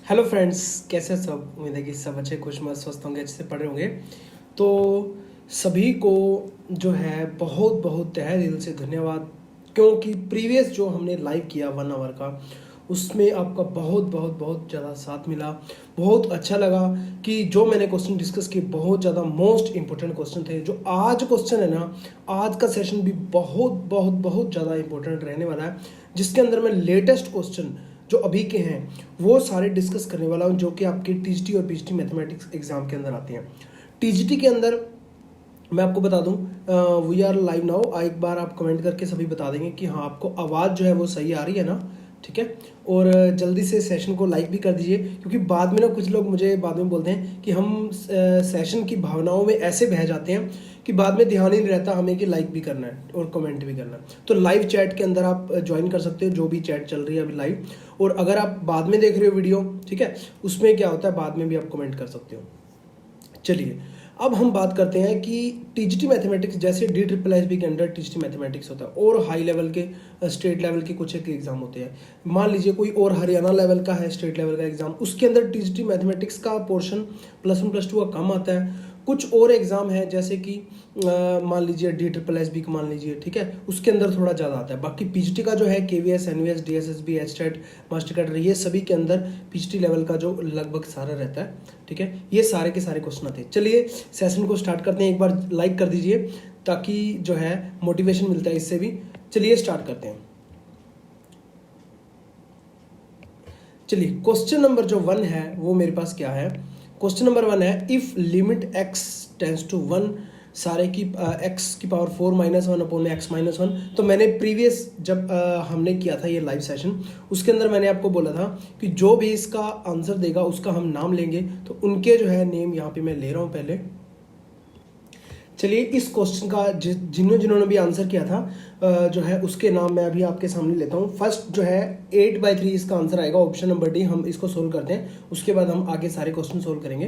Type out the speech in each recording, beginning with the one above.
Hello friends, कैसे हैं सब। उम्मीद है कि सब अच्छे खुश मस्त स्वस्थ होंगे, अच्छे से पढ़ रहे होंगे। तो सभी को जो है बहुत बहुत तहे दिल से धन्यवाद, क्योंकि प्रीवियस जो हमने लाइव किया 1 आवर का, उसमें आपका बहुत बहुत बहुत ज़्यादा साथ मिला। बहुत अच्छा लगा कि जो मैंने क्वेश्चन डिस्कस किए बहुत ज़्यादा मोस्ट इंपॉर्टेंट क्वेश्चन थे। जो आज क्वेश्चन है ना, आज का सेशन भी बहुत बहुत बहुत ज़्यादा इंपॉर्टेंट रहने वाला है, जिसके अंदर मैं लेटेस्ट क्वेश्चन जो अभी के हैं वो सारे डिस्कस करने वाला हूँ, जो कि आपके टीजीटी और पीजीटी मैथमेटिक्स एग्जाम के अंदर आते हैं। टीजीटी के अंदर मैं आपको बता दूं, वी आर लाइव नाउ। एक बार आप कमेंट करके सभी बता देंगे कि हाँ आपको आवाज़ जो है वो सही आ रही है ना, ठीक है। और जल्दी से सेशन को लाइक भी कर दीजिए, क्योंकि बाद में ना कुछ लोग मुझे बाद में बोलते हैं कि हम सेशन की भावनाओं में ऐसे बह जाते हैं कि बाद में ध्यान ही नहीं रहता हमें कि लाइक भी करना है और कमेंट भी करना है। तो लाइव चैट के अंदर आप ज्वाइन कर सकते हो, जो भी चैट चल रही है अभी लाइव। और अगर आप बाद में देख रहे हो वीडियो, ठीक है, उसमें क्या होता है बाद में भी आप कमेंट कर सकते हो। चलिए अब हम बात करते हैं कि टीजीटी मैथमेटिक्स, जैसे DSSB के अंडर टीजीटी मैथमेटिक्स होता है और हाई लेवल के स्टेट लेवल के कुछ एक एग्जाम होते हैं। मान लीजिए कोई और हरियाणा लेवल का है स्टेट लेवल का एग्जाम, उसके अंदर टीजीटी मैथमेटिक्स का पोर्शन +1 +2 का कम आता है। कुछ और एग्जाम है जैसे कि मान लीजिए DSSB का मान लीजिए, ठीक है, उसके अंदर थोड़ा ज़्यादा आता है। बाकी पीजीटी का जो है KVS, NVS, DSSB, HTET, master cadre, ये सभी के अंदर पीजीटी लेवल का जो लगभग सारा रहता है, ठीक है। ये सारे के सारे क्वेश्चन आते हैं। चलिए सेशन को स्टार्ट करते हैं। एक बार लाइक कर दीजिए ताकि जो है मोटिवेशन मिलता है इससे भी। चलिए स्टार्ट करते हैं। चलिए क्वेश्चन नंबर जो 1 है वो मेरे पास क्या है। क्वेश्चन नंबर 1 है, if limit x tends to 1 सारे की x की पावर 4 -1 अपॉन में x -1। तो मैंने प्रीवियस जब हमने किया था ये लाइव सेशन, उसके अंदर मैंने आपको बोला था कि जो भी इसका आंसर देगा उसका हम नाम लेंगे। तो उनके जो है नेम यहाँ पे मैं ले रहा हूँ पहले। चलिए इस क्वेश्चन का जिन्होंने भी आंसर किया था जो है उसके नाम मैं अभी आपके सामने लेता हूँ। फर्स्ट जो है 8/3 इसका आंसर आएगा, ऑप्शन नंबर डी। हम इसको सोल्व करते हैं, उसके बाद हम आगे सारे क्वेश्चन सोल्व करेंगे।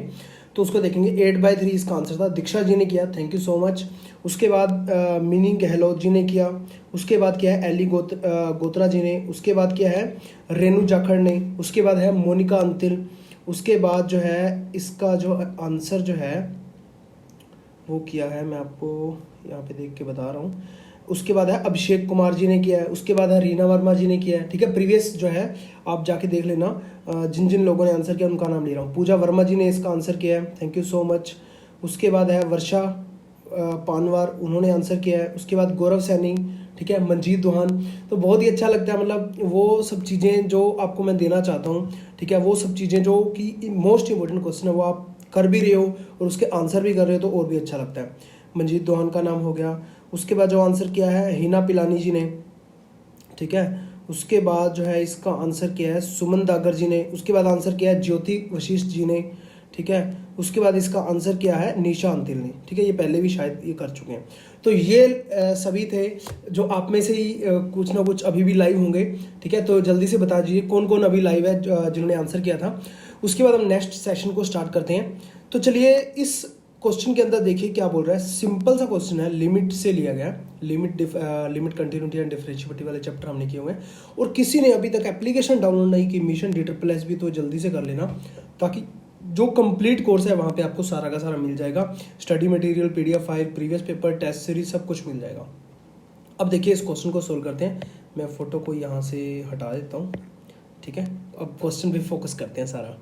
तो उसको देखेंगे। 8/3 इसका आंसर था, दीक्षा जी ने किया, थैंक यू सो मच। उसके बाद मिनी गहलोत जी ने किया। उसके बाद किया है एली गोत्रा जी ने। उसके बाद किया है रेनू जाखड़ ने। उसके बाद है मोनिका अंतिल। उसके बाद जो है इसका जो आंसर जो है वो किया है, मैं आपको यहाँ पे देख के बता रहा हूँ। उसके बाद है अभिषेक कुमार जी ने किया है। उसके बाद है रीना वर्मा जी ने किया है, ठीक है। प्रीवियस जो है आप जाके देख लेना, जिन जिन लोगों ने आंसर किया उनका नाम ले रहा हूँ। पूजा वर्मा जी ने इसका आंसर किया है, थैंक यू सो मच। उसके बाद है वर्षा पानवार, उन्होंने आंसर किया है। उसके बाद गौरव सैनी, ठीक है, मंजीत दोहान। तो बहुत ही अच्छा लगता है, मतलब वो सब चीज़ें जो आपको मैं देना चाहता हूँ, ठीक है, वो सब चीज़ें जो कि मोस्ट इंपॉर्टेंट क्वेश्चन है वो आप कर भी रहे हो और उसके आंसर भी कर रहे हो, तो और भी अच्छा लगता है। मंजीत दोहान का नाम हो गया। उसके बाद जो आंसर किया है हिना पिलानी जी ने, ठीक है। उसके बाद जो है इसका आंसर किया है सुमन दागर जी ने। उसके बाद आंसर किया है ज्योति वशिष्ठ जी ने, ठीक है। उसके बाद इसका आंसर किया है निशा अंतिल ने, ठीक है। ये पहले भी शायद ये कर चुके हैं। तो ये सभी थे जो आप में से ही कुछ ना कुछ अभी भी लाइव होंगे, ठीक है। तो जल्दी से बता दीजिए कौन कौन अभी लाइव है जिन्होंने आंसर किया था। उसके बाद हम नेक्स्ट सेशन को स्टार्ट करते हैं। तो चलिए इस क्वेश्चन के अंदर देखिए क्या बोल रहा है। सिंपल सा क्वेश्चन है, लिमिट से लिया गया। लिमिट कंटिन्यूटी एंड डिफरेंशिएबिलिटी वाले चैप्टर हमने किए हुए हैं। और किसी ने अभी तक एप्लीकेशन डाउनलोड नहीं की मिशन DSSB, तो जल्दी से कर लेना, ताकि जो कंप्लीट कोर्स है वहाँ पे आपको सारा का सारा मिल जाएगा। Study material, PDF file, previous paper, test series, सब कुछ मिल जाएगा। अब देखिए इस क्वेश्चन को सोल्व करते हैं। मैं फोटो को यहाँ से हटा देता हूँ, ठीक है। अब क्वेश्चन पे फोकस करते हैं सारा।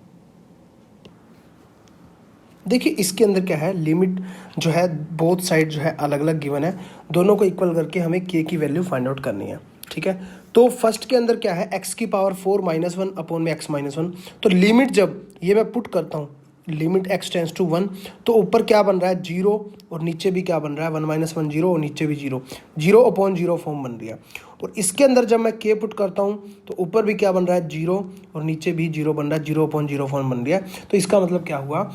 देखिए इसके अंदर क्या है, लिमिट जो है बोथ साइड जो है अलग अलग गिवन है, दोनों को इक्वल करके हमें k की वैल्यू फाइंड आउट करनी है, ठीक है। तो फर्स्ट के अंदर क्या है, x की पावर 4 -1 अपॉन में x -1। तो लिमिट जब ये मैं पुट करता हूँ, लिमिट x टेंस टू 1, तो ऊपर क्या बन रहा है 0 और नीचे भी क्या बन रहा है 1 - 1 0 और नीचे भी 0, 0/0 फॉर्म बन रही है। और इसके अंदर जब मैं k पुट करता हूँ तो ऊपर भी क्या बन रहा है 0 और नीचे भी 0 बन रहा है, 0/0 फॉर्म बन रही है। तो इसका मतलब क्या हुआ,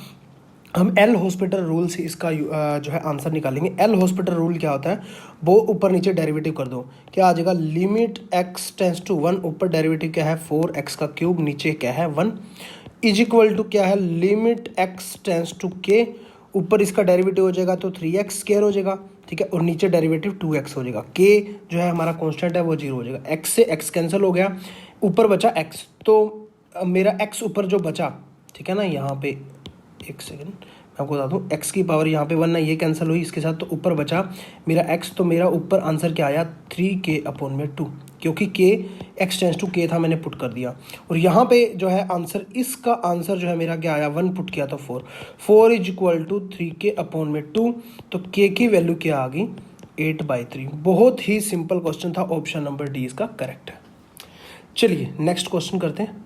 हम एल हॉस्पिटल रूल से इसका जो है आंसर निकालेंगे। एल हॉस्पिटल रूल क्या होता है, वो ऊपर नीचे डेरिवेटिव कर दो, क्या आ जाएगा, लिमिट x टेंस टू 1, ऊपर डेरिवेटिव क्या है 4x का क्यूब, नीचे क्या है 1, इज इक्वल टू क्या है limit x tends to k, ऊपर इसका डेरिवेटिव हो जाएगा तो 3x स्क्वायर हो जाएगा, ठीक है, और नीचे डेरिवेटिव 2x हो जाएगा। k जो है हमारा कांस्टेंट है वो 0 हो जाएगा, x से x कैंसिल हो गया, ऊपर बचा x। तो मेरा x ऊपर जो बचा, ठीक है ना, यहाँ पे एक सेकेंड मैं आपको बता दूँ, x की पावर यहाँ पे 1 है, ये कैंसिल हुई इसके साथ, तो ऊपर बचा मेरा x, तो मेरा ऊपर आंसर क्या आया 3k/2, क्योंकि k x tends to k था, मैंने पुट कर दिया। और यहाँ पे जो है आंसर, इसका आंसर जो है मेरा क्या आया, 1 पुट किया तो 4 इज इक्वल टू 3k/2, तो k की वैल्यू क्या आ गई 8/3। बहुत ही सिंपल क्वेश्चन था, ऑप्शन नंबर डी इसका करेक्ट है। चलिए नेक्स्ट क्वेश्चन करते हैं।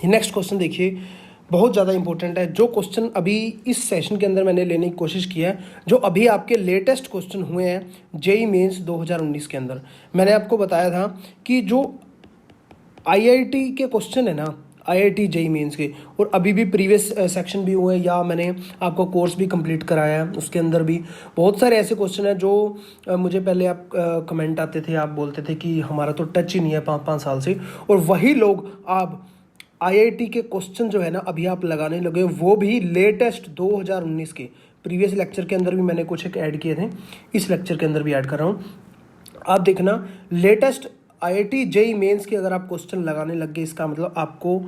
नेक्स्ट क्वेश्चन देखिए, बहुत ज़्यादा इंपॉर्टेंट है। जो क्वेश्चन अभी इस सेशन के अंदर मैंने लेने की कोशिश की है, जो अभी आपके लेटेस्ट क्वेश्चन हुए हैं जेई मेंस 2019 के अंदर, मैंने आपको बताया था कि जो आईआईटी के क्वेश्चन है ना, आईआईटी जेई मेंस के, और अभी भी प्रीवियस सेक्शन भी हुए, या मैंने आपको कोर्स भी कंप्लीट कराया है, उसके अंदर भी बहुत सारे ऐसे क्वेश्चन हैं जो मुझे पहले आप कमेंट आते थे, आप बोलते थे कि हमारा तो टच ही नहीं है 5-5 साल से, और वही लोग आप आईआईटी के क्वेश्चन जो है ना अभी आप लगाने लगे, वो भी लेटेस्ट 2019 के। प्रीवियस लेक्चर के अंदर भी मैंने कुछ एक ऐड किए थे, इस लेक्चर के अंदर भी ऐड कर रहा हूँ, आप देखना। लेटेस्ट आईआईटी जेई मेंस के अगर आप क्वेश्चन लगाने लग गए, इसका मतलब आपको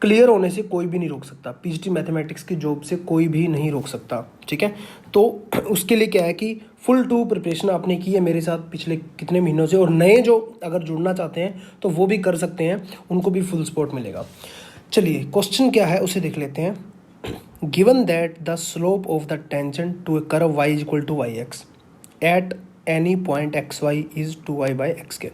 क्लियर होने से कोई भी नहीं रोक सकता, पीजीटी मैथमेटिक्स की जॉब से कोई भी नहीं रोक सकता, ठीक है। तो उसके लिए क्या है कि फुल टू प्रिपरेशन आपने की है मेरे साथ पिछले कितने महीनों से, और नए जो अगर जुड़ना चाहते हैं तो वो भी कर सकते हैं, उनको भी फुल सपोर्ट मिलेगा। चलिए क्वेश्चन क्या है उसे देख लेते हैं। Given that the slope of the tangent to a curve y equal to yx at any point xy is 2y/x²।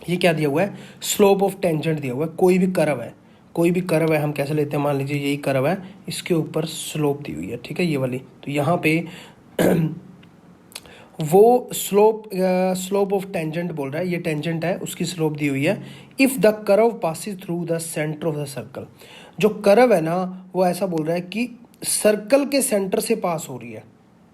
ये क्या दिया हुआ है, स्लोप ऑफ टेंजेंट दिया हुआ है, कोई भी कर्व है, कोई भी कर्व है, हम कैसे लेते हैं, मान लीजिए यही कर्व है, इसके ऊपर स्लोप दी हुई है, ठीक है, ये वाली। तो यहाँ पे वो स्लोप ऑफ टेंजेंट बोल रहा है, ये टेंजेंट है, उसकी स्लोप दी हुई है। If the curve passes through the centre of the circle, जो कर्व है ना वो ऐसा बोल रहा है कि सर्कल के सेंटर से पास हो रही है,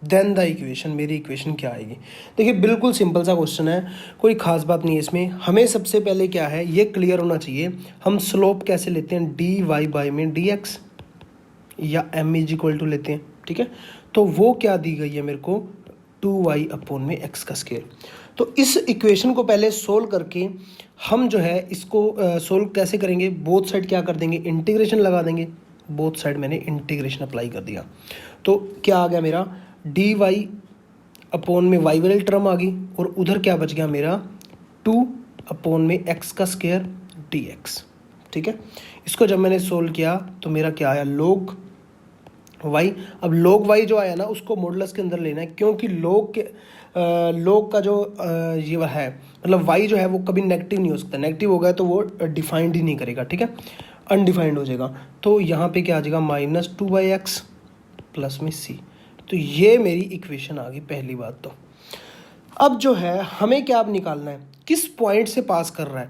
देन द इक्वेशन, मेरी इक्वेशन क्या आएगी। देखिए बिल्कुल सिंपल सा क्वेश्चन है, कोई खास बात नहीं है इसमें। हमें सबसे पहले क्या है ये क्लियर होना चाहिए, हम स्लोप कैसे लेते हैं, dy/dx या m लेते हैं, ठीक है। तो वो क्या दी गई है मेरे को, 2y/x²। तो इस इक्वेशन को पहले सोल्व करके हम जो है इसको सोल्व कैसे करेंगे, बोथ साइड क्या कर देंगे, इंटीग्रेशन लगा देंगे। बोथ साइड मैंने इंटीग्रेशन अप्लाई कर दिया, तो क्या आ गया मेरा, dy/y वाली टर्म आ गई, और उधर क्या बच गया मेरा 2/x², dx, ठीक है। इसको जब मैंने सोल्व किया तो मेरा क्या आया, log y। अब log y जो आया ना उसको मॉडुलस के अंदर लेना है, क्योंकि log का जो ये है, मतलब y जो है वो कभी नेगेटिव नहीं हो सकता, नेगेटिव होगा तो वो डिफाइंड ही नहीं करेगा, ठीक है, अनडिफाइंड हो जाएगा। तो यहाँ पे क्या आ जाएगा, -2/x प्लस में c। तो ये मेरी इक्वेशन आ गई पहली बात। तो अब जो है हमें क्या अब निकालना है, किस पॉइंट से पास कर रहा है,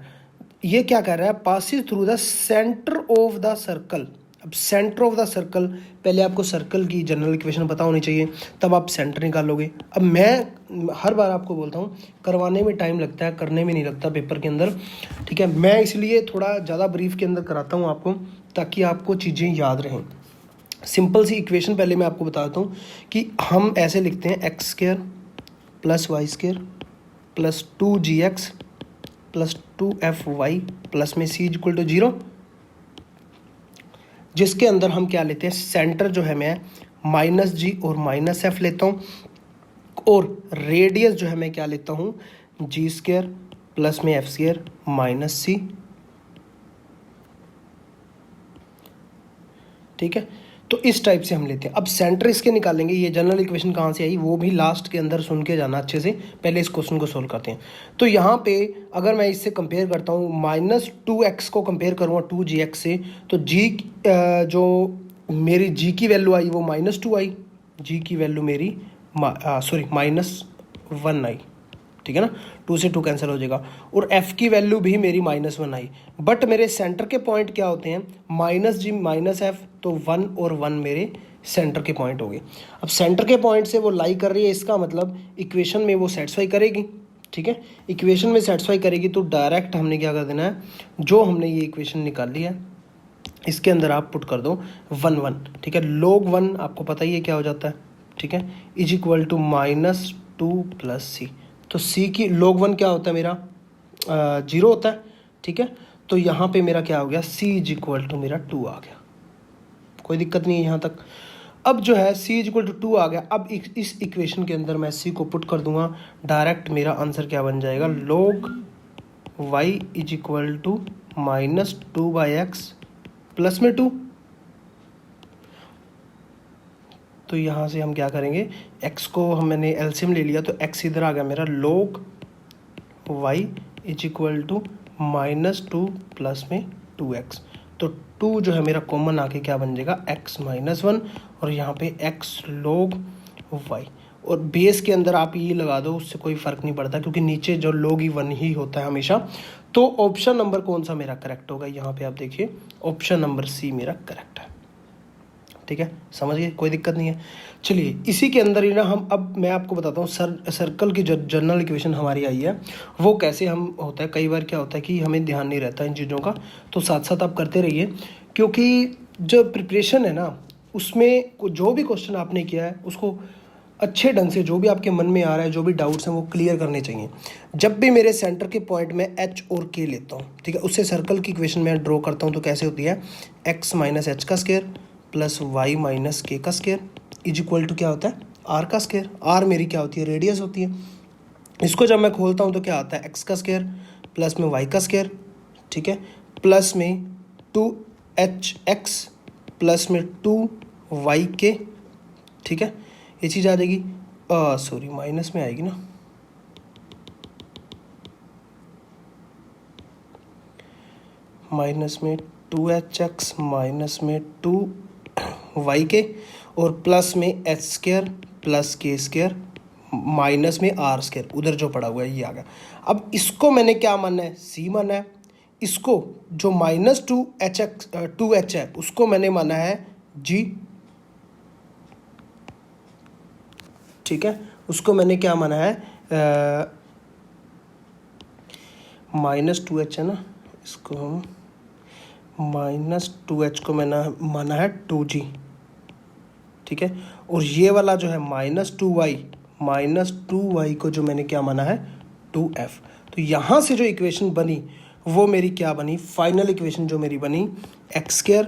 ये क्या कह रहा है, passes through the centre of the circle. अब सेंटर ऑफ द सर्कल, पहले आपको सर्कल की जनरल इक्वेशन पता होनी चाहिए, तब आप सेंटर निकालोगे। अब मैं हर बार आपको बोलता हूँ, करवाने में टाइम लगता है, करने में नहीं लगता पेपर के अंदर, ठीक है। मैं इसलिए थोड़ा ज़्यादा ब्रीफ के अंदर कराता हूँ आपको, ताकि आपको चीज़ें याद रहें। सिंपल सी इक्वेशन पहले मैं आपको बताता हूँ कि हम ऐसे लिखते हैं x² + y² + 2gx + 2fy plus में c = 0, जिसके अंदर हम क्या लेते हैं, सेंटर जो है मैं -g और -f लेता हूँ, और रेडियस जो है मैं क्या लेता हूँ, g² प्लस में f² -c, ठीक है। तो इस टाइप से हम लेते हैं। अब सेंटर इसके निकालेंगे, ये जनरल इक्वेशन कहाँ से आई वो भी लास्ट के अंदर सुन के जाना अच्छे से, पहले इस क्वेश्चन को सोल्व करते हैं। तो यहाँ पे अगर मैं इससे कंपेयर करता हूँ, -2x को कंपेयर करूँगा 2gx से, तो g जो मेरी g की वैल्यू आई वो -2 आई, g की वैल्यू मेरी -1 आई, ठीक है ना, 2 से 2 कैंसिल हो जाएगा, और f की वैल्यू भी मेरी -1 आई। बट मेरे सेंटर के पॉइंट क्या होते हैं, -g -f, तो 1 और 1 मेरे सेंटर के पॉइंट हो गए। अब सेंटर के पॉइंट से वो लाई कर रही है, इसका मतलब इक्वेशन में वो सेटिस्फाई करेगी, ठीक है। इक्वेशन में सेटिस्फाई करेगी तो डायरेक्ट हमने क्या कर देना है, जो हमने ये इक्वेशन निकाली है इसके अंदर आप पुट कर दो 1 ठीक है। log 1 आपको पता ही है क्या हो जाता है, ठीक है, इज इक्वल टू -2 + c। तो c की log 1 क्या होता है मेरा 0 होता है, ठीक है। तो यहाँ पे मेरा क्या हो गया, c इज इक्वल टू मेरा 2 आ गया, कोई दिक्कत नहीं है यहाँ तक। अब जो है c इज इक्वल टू 2 आ गया, अब इस इक्वेशन के अंदर मैं c को पुट कर दूंगा, डायरेक्ट मेरा आंसर क्या बन जाएगा, log y is equal to -2/x plus में 2। तो यहाँ से हम क्या करेंगे, x को मैंने एलसीएम ले लिया तो x इधर आ गया मेरा, log y is equal to -2 plus में 2x। तो 2 जो है मेरा कॉमन आके क्या बन जाएगा, x - 1, और यहाँ पे x log y, और बेस के अंदर आप ये लगा दो, उससे कोई फ़र्क नहीं पड़ता क्योंकि नीचे जो log ही 1 ही होता है हमेशा। तो ऑप्शन नंबर कौन सा मेरा करेक्ट होगा, यहाँ पे आप देखिए ऑप्शन नंबर सी मेरा करेक्ट है। ठीक है, समझ गए, कोई दिक्कत नहीं है। चलिए इसी के अंदर ही ना हम, अब मैं आपको बताता हूँ सर्कल की जो जनरल इक्वेशन हमारी आई है वो कैसे हम होता है। कई बार क्या होता है कि हमें ध्यान नहीं रहता इन चीज़ों का, तो साथ साथ आप करते रहिए, क्योंकि जो प्रिपरेशन है ना उसमें जो भी क्वेश्चन आपने किया है उसको अच्छे ढंग से, जो भी आपके मन में आ रहा है, जो भी डाउट्स हैं वो क्लियर करने चाहिए। जब भी मेरे सेंटर के पॉइंट में एच और के लेता हूँ, ठीक है, उससे सर्कल की इक्वेशन मैं ड्रॉ करता हूँ, तो कैसे होती है, x - h का स्क्वायर प्लस y - k का स्क्वायर इज इक्वल टू क्या होता है, r का स्क्वायर। r मेरी क्या होती है, रेडियस होती है। इसको जब मैं खोलता हूँ तो क्या आता है, x का स्क्वायर प्लस में y का स्क्वायर, ठीक है, प्लस में 2hx प्लस में 2yk, ठीक है, ये चीज़ आ जाएगी, सॉरी माइनस में आएगी ना, माइनस में 2hx माइनस में 2yk और प्लस में h square plus k square minus में r स्क्वायर, उधर जो पड़ा हुआ है ये आ गया। अब इसको मैंने क्या मानना है, c मानना है। इसको जो -2h है उसको मैंने माना है g, ठीक है, उसको मैंने क्या माना है, -2h है ना, इसको हम -2h को मैंने माना है 2g, ठीक है, और ये वाला जो है -2y को जो मैंने क्या माना है 2f। तो यहाँ से जो इक्वेशन बनी वो मेरी क्या बनी, फाइनल इक्वेशन जो मेरी बनी, x square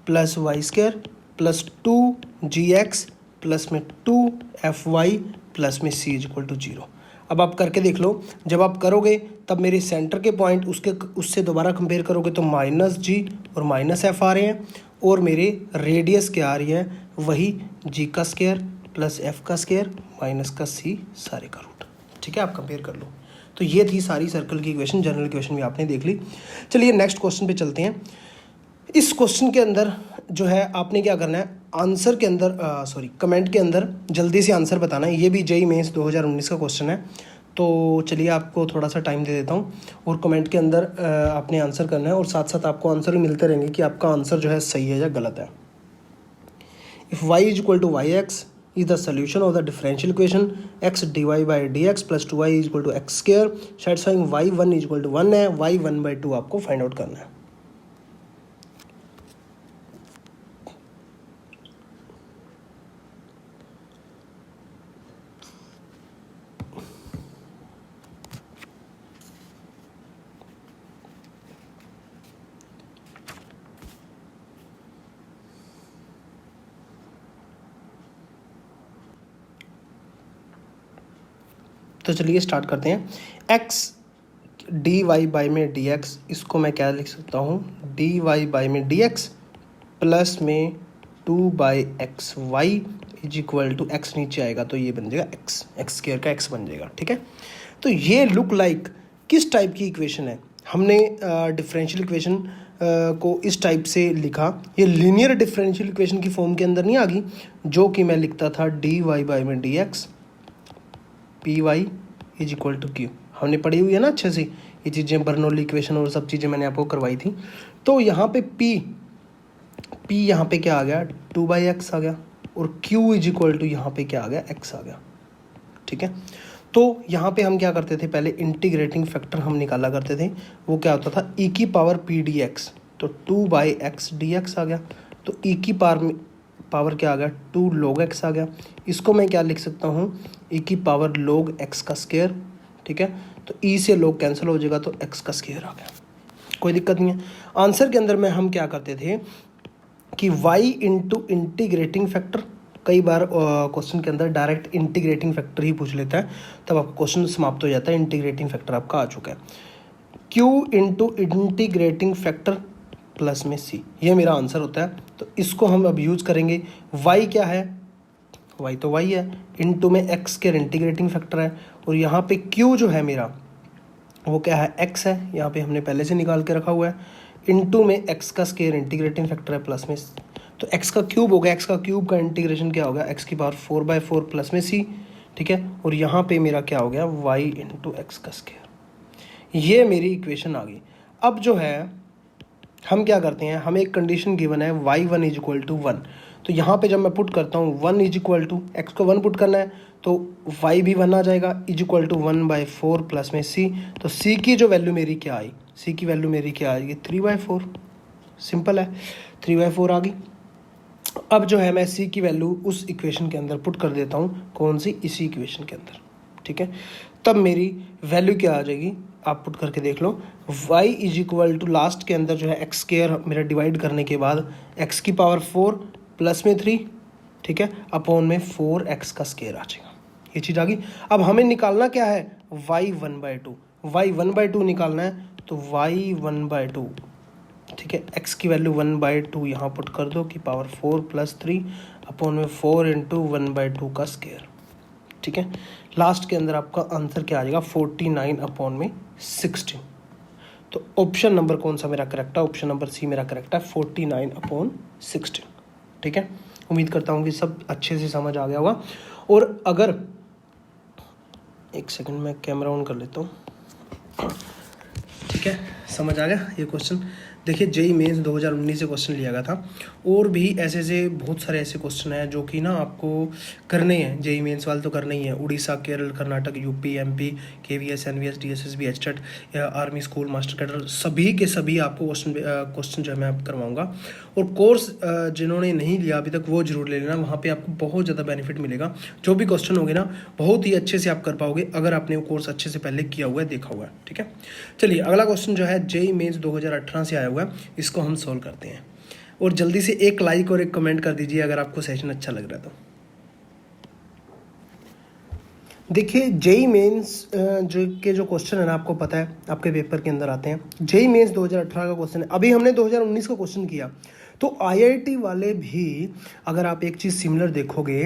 plus Y square plus 2gx plus में 2fy प्लस में c इज इक्वल टू 0। अब आप करके देख लो, जब आप करोगे तब मेरे सेंटर के पॉइंट उससे दोबारा कंपेयर करोगे तो -g और -f आ रहे हैं, और मेरे रेडियस क्या आ रही है, वही g का स्क्वायर प्लस f का स्क्वायर माइनस का c सारे का रूट, ठीक है, आप कंपेयर कर लो। तो ये थी सारी सर्कल की इक्वेशन, जनरल इक्वेशन भी आपने देख ली। चलिए नेक्स्ट क्वेश्चन पे चलते हैं। इस क्वेश्चन के अंदर जो है आपने क्या करना है, आंसर के अंदर कमेंट के अंदर जल्दी से आंसर बताना है। ये भी जेईई मेंस 2019 का क्वेश्चन है, तो चलिए आपको थोड़ा सा टाइम दे देता हूँ, और कमेंट के अंदर आपने आंसर करना है, और साथ साथ आपको आंसर भी मिलते रहेंगे कि आपका आंसर जो है सही है या गलत है। If y is equal to yx is the solution of the differential equation x dy by dx plus 2y is equal to x square, satisfying y1 is equal to 1 है, y1/2 आपको find out करना है। तो चलिए start करते हैं। x dy by में dx, इसको मैं क्या लिख सकता हूँ, dy बाई में dx प्लस में 2/xy is equal to x, नीचे आएगा तो ये बन जाएगा x स्क्वायर का x बन जाएगा, ठीक है। तो ये लुक लाइक किस टाइप की इक्वेशन है, हमने डिफरेंशियल इक्वेशन को इस टाइप से लिखा, ये लीनियर डिफरेंशियल इक्वेशन की फॉर्म के अंदर नहीं आ गई, जो कि मैं लिखता था dy बाई में dx P Y is equal to Q, हमने पढ़ी हुई है ना अच्छे से ये चीज़ें, बर्नौली इक्वेशन और सब चीज़ें मैंने आपको करवाई थी। तो यहाँ पे p यहाँ पे क्या आ गया, 2/x आ गया, और q इज इक्वल टू यहाँ पे क्या आ गया, x आ गया, ठीक है। तो यहाँ पे हम क्या करते थे, पहले इंटीग्रेटिंग फैक्टर हम निकाला करते थे, वो क्या होता था e की पावर p dx, तो 2/x dx आ गया, तो e की पावर क्या आ गया, 2 log x आ गया। इसको मैं क्या लिख सकता हूँ, e की पावर log x का स्क्वायर, ठीक है, तो e से log कैंसिल हो जाएगा तो x का स्क्वायर आ गया। कोई दिक्कत नहीं है। आंसर के अंदर में हम क्या करते थे कि y इंटू इंटीग्रेटिंग फैक्टर, कई बार क्वेश्चन के अंदर डायरेक्ट इंटीग्रेटिंग फैक्टर ही पूछ लेता है, तब आपका क्वेश्चन समाप्त हो जाता है, इंटीग्रेटिंग फैक्टर आपका आ चुका है। q into integrating factor plus में c, ये मेरा आंसर होता है। तो इसको हम अब यूज़ करेंगे। y क्या है, y तो y है, इंटू में x के इंटीग्रेटिंग फैक्टर है, और यहाँ पे q जो है मेरा वो क्या है, x है, यहाँ पे हमने पहले से निकाल के रखा हुआ है, इंटू में x का स्केयर इंटीग्रेटिंग फैक्टर है प्लस में, तो x का क्यूब हो गया, x का क्यूब का इंटीग्रेशन क्या होगा, x की पावर 4/4 प्लस में c, ठीक है। और यहाँ पे मेरा क्या हो गया, y इंटू एक्स का स्केयर। ये मेरी इक्वेशन आ गई। अब जो है हम क्या करते हैं, हमें एक कंडीशन गिवन है y1 इज इक्वल टू 1, तो यहाँ पे जब मैं पुट करता हूँ 1 इज इक्वल टू, एक्स को 1 पुट करना है तो y भी 1 आ जाएगा, इज इक्वल टू 1/4 प्लस में c। तो c की जो वैल्यू मेरी क्या आई, c की वैल्यू मेरी क्या आएगी, 3/4। सिंपल है, 3/4 आ गई। अब जो है मैं c की वैल्यू उस इक्वेशन के अंदर पुट कर देता हूँ, कौन सी, इसी इक्वेशन के अंदर, ठीक है। तब मेरी वैल्यू क्या आ जाएगी, आप पुट करके देख लो, y is equal to last के अंदर जो है एक्स स्केयर मेरा डिवाइड करने के बाद x की पावर 4 प्लस में 3, ठीक है, अपॉन में 4x का स्केयर आ जाएगा। ये चीज़ आ गई। अब हमें निकालना क्या है, y 1/2, y 1/2 निकालना है, तो y 1/2, ठीक है, x की वैल्यू 1/2 यहाँ पुट कर दो कि पावर 4 प्लस 3 अपॉन में 4 इंटू 1/2 का स्केयर, ठीक है। लास्ट के अंदर आपका आंसर क्या आ जाएगा, 49 अपॉन में 16। तो ऑप्शन नंबर कौन सा मेरा करेक्ट है, ऑप्शन नंबर सी मेरा करेक्ट है, 49/16, ठीक है। उम्मीद करता हूँ कि सब अच्छे से समझ आ गया होगा। और अगर एक सेकंड मैं कैमरा ऑन कर लेता हूँ, ठीक है, समझ आ गया ये क्वेश्चन। देखिए जेई मेंस 2019 से क्वेश्चन लिया गया था, और भी ऐसे ऐसे बहुत सारे ऐसे क्वेश्चन हैं जो कि ना आपको करने हैं, जेई मेंस वाले तो करने ही है। Orissa, Kerala, Karnataka, UP, MP, KVS, NVS, DSSB, HTET, army school, master cadre, सभी के सभी आपको क्वेश्चन जो है मैं करवाऊँगा। और कोर्स जिन्होंने नहीं लिया अभी तक वो जरूर ले लेना, वहाँ पर आपको बहुत ज़्यादा बेनिफिट मिलेगा। जो भी क्वेश्चन होंगे ना बहुत ही अच्छे से आप कर पाओगे अगर आपने वो कोर्स अच्छे से पहले किया हुआ है, देखा हुआ है, ठीक है। चलिए अगला क्वेश्चन जो है जेई मेंस 2018 से आया हुआ है, इसको हम सॉल्व करते हैं। और जल्दी से एक लाइक और एक कमेंट कर दीजिए अगर आपको सेशन अच्छा लग रहा है तो। देखिए जेई मेंस जो क्वेश्चन है ना, आपको पता है आपके पेपर के अंदर आते हैं। जेई मेंस 2018 का क्वेश्चन है, अभी हमने 2019 का क्वेश्चन किया, तो आईआईटी वाले भी अगर आप एक चीज़ सिमिलर देखोगे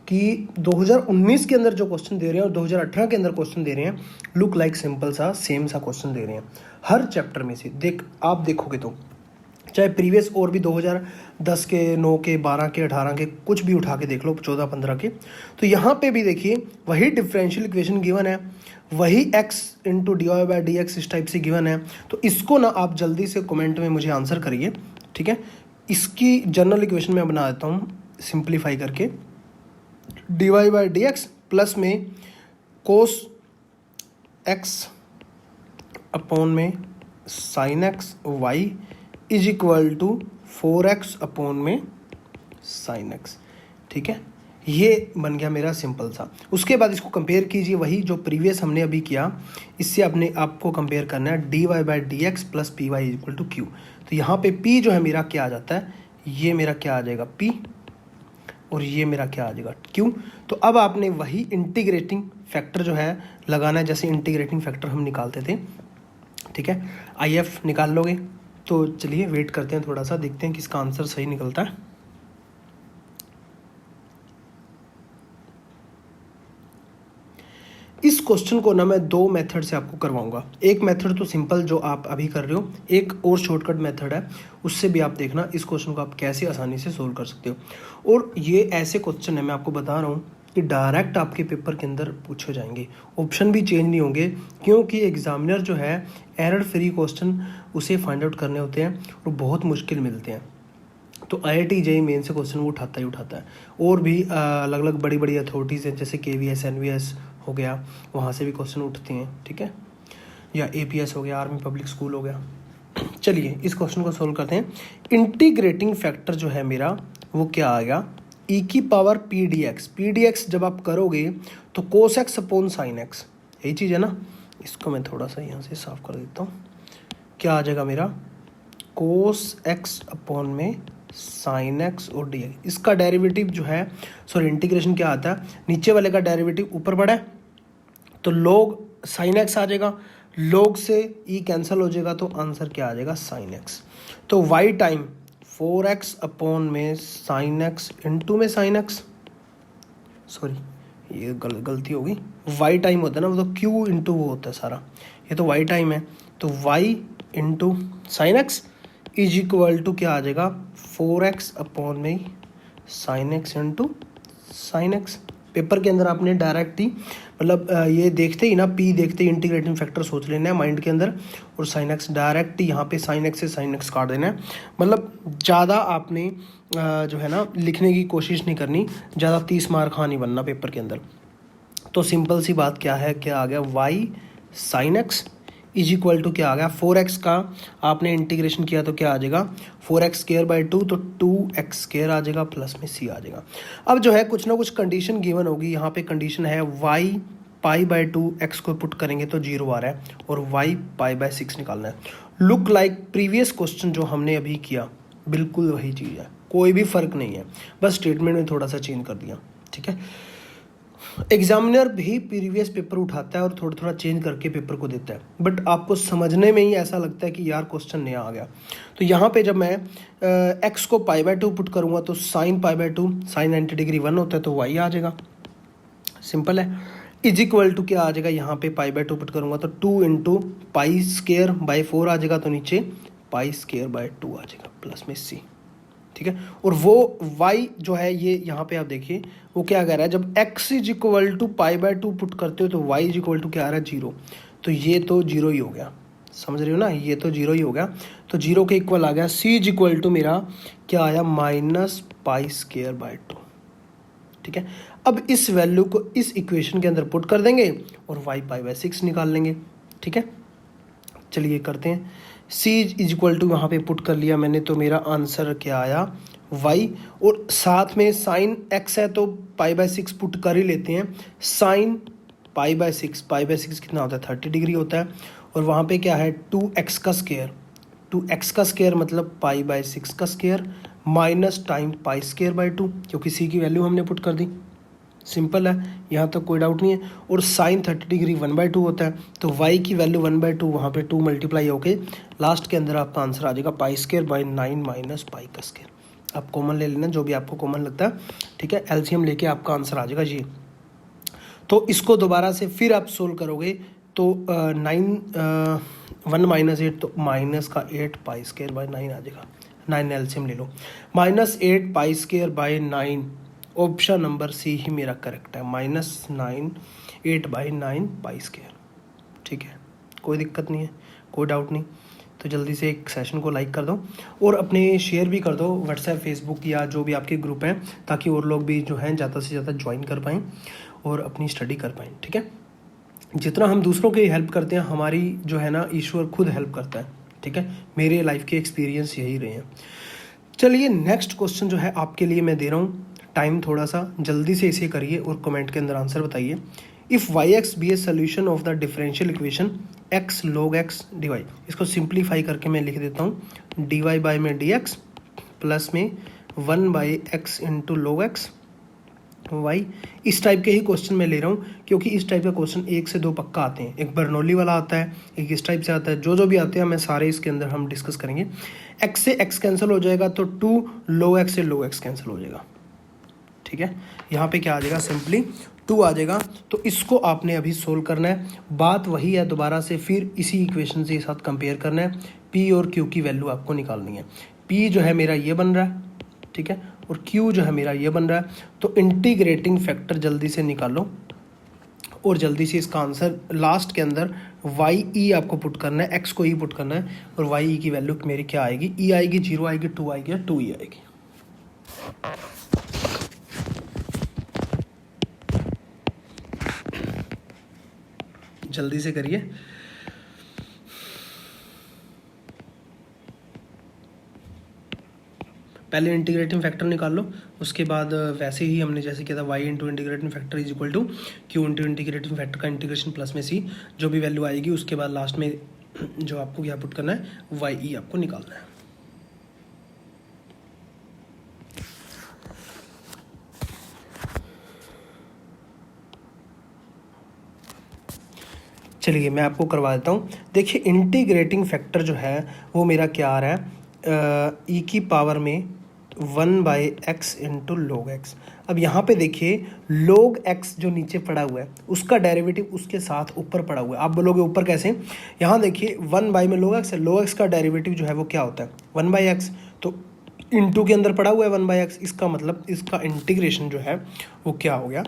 कि 2019 के अंदर जो क्वेश्चन दे रहे हैं और 2018 के अंदर क्वेश्चन दे रहे हैं, लुक लाइक सिंपल सा सेम सा क्वेश्चन दे रहे हैं हर चैप्टर में से। आप देखोगे तो चाहे प्रीवियस और भी 2010 के, 9 के, 12 के, 18 के, कुछ भी उठा के देख लो, 14, 15 के, तो यहाँ पे भी देखिए वही डिफरेंशियल इक्वेशन गिवन है, वही x इंटू dy/dx इस टाइप से गिवन है। तो इसको ना आप जल्दी से कमेंट में मुझे आंसर करिए, ठीक है। इसकी जनरल इक्वेशन मैं बना देता हूँ सिंप्लीफाई करके, dy/dx प्लस में कोस x अपॉन में sine X Y is equal to 4x upon में साइन एक्स, ठीक है। ये बन गया मेरा सिंपल सा। उसके बाद इसको कंपेयर कीजिए, वही जो प्रीवियस हमने अभी किया, इससे अपने आपको कंपेयर करना है dy/dx plus P Y equal to Q. तो यहाँ पे p जो है मेरा क्या आ जाता है, ये मेरा क्या आ जाएगा p, और ये मेरा क्या आ जाएगा q। तो अब आपने वही इंटीग्रेटिंग फैक्टर जो है लगाना है, जैसे इंटीग्रेटिंग फैक्टर हम निकालते थे, ठीक है। IF निकाल लोगे तो चलिए वेट करते हैं थोड़ा सा, देखते हैं किसका आंसर सही निकलता है। इस क्वेश्चन को ना मैं 2 मेथड से आपको करवाऊंगा। एक मेथड तो सिंपल जो आप अभी कर रहे हो, एक और शॉर्टकट मेथड है, उससे भी आप देखना इस क्वेश्चन को आप कैसे आसानी से सोल्व कर सकते हो। और ये ऐसे क्वेश्चन है, मैं आपको बता रहा हूँ कि डायरेक्ट आपके पेपर के अंदर पूछे जाएंगे, ऑप्शन भी चेंज नहीं होंगे, क्योंकि एग्जामिनर जो है एरर फ्री क्वेश्चन उसे फाइंड आउट करने होते हैं और बहुत मुश्किल मिलते हैं। तो IIT जेईई मेन से क्वेश्चन वो उठाता ही उठाता है। और भी अलग अलग बड़ी बड़ी अथॉरिटीज़ हैं, जैसे KVS, NVS हो गया, वहाँ से भी क्वेश्चन उठते हैं, ठीक है, या APS हो गया, आर्मी पब्लिक स्कूल हो गया। चलिए इस क्वेश्चन को सोल्व करते हैं। इंटीग्रेटिंग फैक्टर जो है मेरा वो क्या आएगा, e की पावर pdx जब आप करोगे तो cos x upon sine x, यही चीज़ है ना। इसको मैं थोड़ा सा यहाँ से साफ कर देता हूँ, क्या आ जाएगा मेरा कोस एक्स अपॉन में साइन एक्स और डी एक्स। इसका डेरिवेटिव जो है सॉरी इंटीग्रेशन क्या आता है, नीचे वाले का डेरिवेटिव ऊपर बढ़ा है तो log साइन एक्स आ जाएगा, log से ई कैंसिल हो जाएगा तो आंसर क्या आ जाएगा साइन एक्स। तो y टाइम 4x अपॉन में साइन एक्स इंटू में साइन एक्स, सॉरी ये गलती होगी, y टाइम होता है ना, वो तो q इंटू वो होता है सारा, ये तो y टाइम है तो y into sine X is equal to क्या आ जाएगा 4x अपॉन में sine X into sine X. Paper के अंदर आपने डायरेक्ट ही मतलब ये देखते ही ना p देखते ही इंटीग्रेटिंग फैक्टर सोच लेना है माइंड के अंदर, और साइन एक्स डायरेक्ट यहाँ पे साइन एक्स से साइन एक्स काट देना है। मतलब ज़्यादा आपने जो है ना लिखने की कोशिश नहीं करनी, ज़्यादा 30 मार्क हाँ नहीं बनना पेपर के अंदर। तो सिंपल सी बात क्या है, क्या आ गया y sine X is equal to क्या आ गया 4x का आपने इंटीग्रेशन किया तो क्या आ जाएगा 4x स्क्वायर बाई 2 तो 2x स्क्वायर आ जाएगा प्लस में c आ जाएगा। अब जो है कुछ ना कुछ कंडीशन गिवन होगी, यहाँ पे कंडीशन है y पाई बाई 2 x को पुट करेंगे तो 0 आ रहा है और y पाई बाई 6 निकालना है। लुक लाइक प्रीवियस क्वेश्चन जो हमने अभी किया बिल्कुल वही चीज़ है, कोई भी फ़र्क नहीं है, बस स्टेटमेंट में थोड़ा सा चेंज कर दिया। ठीक है, एग्जामिनर भी प्रीवियस पेपर उठाता है और थोड़ा थोड़ा चेंज करके पेपर को देता है, बट आपको समझने में ही ऐसा लगता है कि यार क्वेश्चन नया आ गया। तो यहाँ पे जब मैं एक्स को पाई बाई 2 पुट करूँगा तो sine pi by 2 sine 90 degree 1 होता है तो वाई आ जाएगा, सिंपल है। इज इक्वल टू क्या आ जाएगा, यहाँ पे पाई बाई 2 पुट करूँगा तो 2 इंटू पाई स्केयर बाई 4 आ जाएगा, तो नीचे पाई स्केयर बाई 2 आ जाएगा प्लस में सी। ठीक है, और वो y जो है ये यहाँ पे आप देखिए वो क्या कह रहा है, जब x is equal to pi by 2 put करते हो तो y इज इक्वल टू क्या आ रहा है 0, तो ये तो 0 ही हो गया, समझ रहे हो ना, ये तो 0 ही हो गया, तो 0 के इक्वल आ गया। c इज इक्वल टू मेरा क्या आया माइनस पाई स्केयर बाई 2। ठीक है, अब इस वैल्यू को इस इक्वेशन के अंदर पुट कर देंगे और y पाई बाई 6 निकाल लेंगे। ठीक है, चलिए करते हैं। c इज इक्वल टू यहाँ पे पुट कर लिया मैंने तो मेरा आंसर क्या आया y, और साथ में साइन x है तो पाई बाई 6 पुट कर ही लेते हैं। साइन पाई बाई 6 कितना होता है 30 डिग्री होता है, और वहाँ पे क्या है 2x का स्क्वायर, 2x का स्क्वायर मतलब पाई बाई 6 का square minus time pi square by 2, क्योंकि c की वैल्यू हमने पुट कर दी, सिंपल है, यहाँ तक कोई डाउट नहीं है। और साइन 30 डिग्री 1/2 होता है तो y की वैल्यू 1/2 वहाँ पे 2 मल्टीप्लाई होके लास्ट के अंदर आपका आंसर आ जाएगा पाई स्क्वायर बाई 9 माइनस पाई का स्क्वायर। आप कॉमन ले लेना जो भी आपको कॉमन लगता है। ठीक है, एलसीएम लेके आपका आंसर आ जाएगा ये। तो इसको दोबारा से फिर आप सोल्व करोगे तो 1 माइनस 8 तो माइनस का 8 पाई स्क्वायर बाई 9 आ जाएगा, 9 एलसीएम ले लो, minus 8 pi square by 9, option number C ही मेरा करेक्ट है, माइनस 9 8 बाई 9 पाई स्क्वायर। ठीक है, कोई दिक्कत नहीं है, कोई डाउट नहीं। तो जल्दी से एक सेशन को लाइक कर दो और अपने शेयर भी कर दो व्हाट्सएप फेसबुक या जो भी आपके ग्रुप हैं, ताकि और लोग भी जो हैं ज़्यादा से ज़्यादा ज्वाइन कर पाएँ और अपनी स्टडी कर पाएँ। ठीक है, जितना हम दूसरों की हेल्प करते हैं हमारी जो है ना ईश्वर खुद हेल्प करता है। ठीक है, मेरे लाइफ के एक्सपीरियंस यही रहे हैं। चलिए नेक्स्ट क्वेश्चन जो है आपके लिए मैं दे रहा हूँ, टाइम थोड़ा सा जल्दी से इसे करिए और कमेंट के अंदर आंसर बताइए। If Y X be a solution of the differential equation X log X D Y, इसको सिंप्लीफाई करके मैं लिख देता हूँ डी वाई बाई में डी एक्स प्लस में 1 by X into log X Y. इस टाइप के ही क्वेश्चन मैं ले रहा हूँ क्योंकि इस टाइप का क्वेश्चन 1 से 2 पक्का आते हैं, एक बर्नौली वाला आता है, एक इस टाइप से आता है, जो भी आते हैं मैं सारे इसके अंदर हम डिस्कस करेंगे। x से x कैंसिल हो जाएगा तो 2 लो x से लो x कैंसिल हो जाएगा। ठीक है, यहाँ पे क्या आ जाएगा सिंपली 2 आ जाएगा। तो इसको आपने अभी सोल्व करना है, बात वही है, दोबारा से फिर इसी इक्वेशन से साथ कंपेयर करना है, p और q की वैल्यू आपको निकालनी है। p जो है मेरा ये बन रहा है, ठीक है, और q जो है मेरा ये बन रहा है, तो इंटीग्रेटिंग फैक्टर जल्दी से निकालो और जल्दी से इसका आंसर लास्ट के अंदर वाई ई आपको पुट करना है, x को ई पुट करना है, और वाई ई की वैल्यू मेरी क्या आएगी, ई आएगी 0 आएगी 2 आएगी या 2 ई आएगी। जल्दी से करिए। पहले इंटीग्रेटिंग फैक्टर निकाल लो, उसके बाद वैसे ही हमने जैसे किया था y into integrating factor is equal to q into integrating factor का इंटीग्रेशन प्लस में c, जो भी वैल्यू आएगी उसके बाद लास्ट में जो आपको यहाँ पुट करना है वाई ई आपको निकालना है। चलिए मैं आपको करवा देता हूँ। देखिए इंटीग्रेटिंग फैक्टर जो है वो मेरा क्या आ रहा है, ई की पावर में 1/x इंटू लोग एक्स। अब यहाँ पे देखिए लोग एक्स जो नीचे पड़ा हुआ है उसका डेरिवेटिव उसके साथ ऊपर पड़ा हुआ है। आप बोलोगे ऊपर कैसे, यहाँ देखिए 1 में लोग एक्स है, लोग एक्स का डेरिवेटिव जो है वो क्या होता है 1/x, तो इंटू के अंदर पड़ा हुआ है 1/x, इसका मतलब इसका इंटीग्रेशन जो है वो क्या हो गया,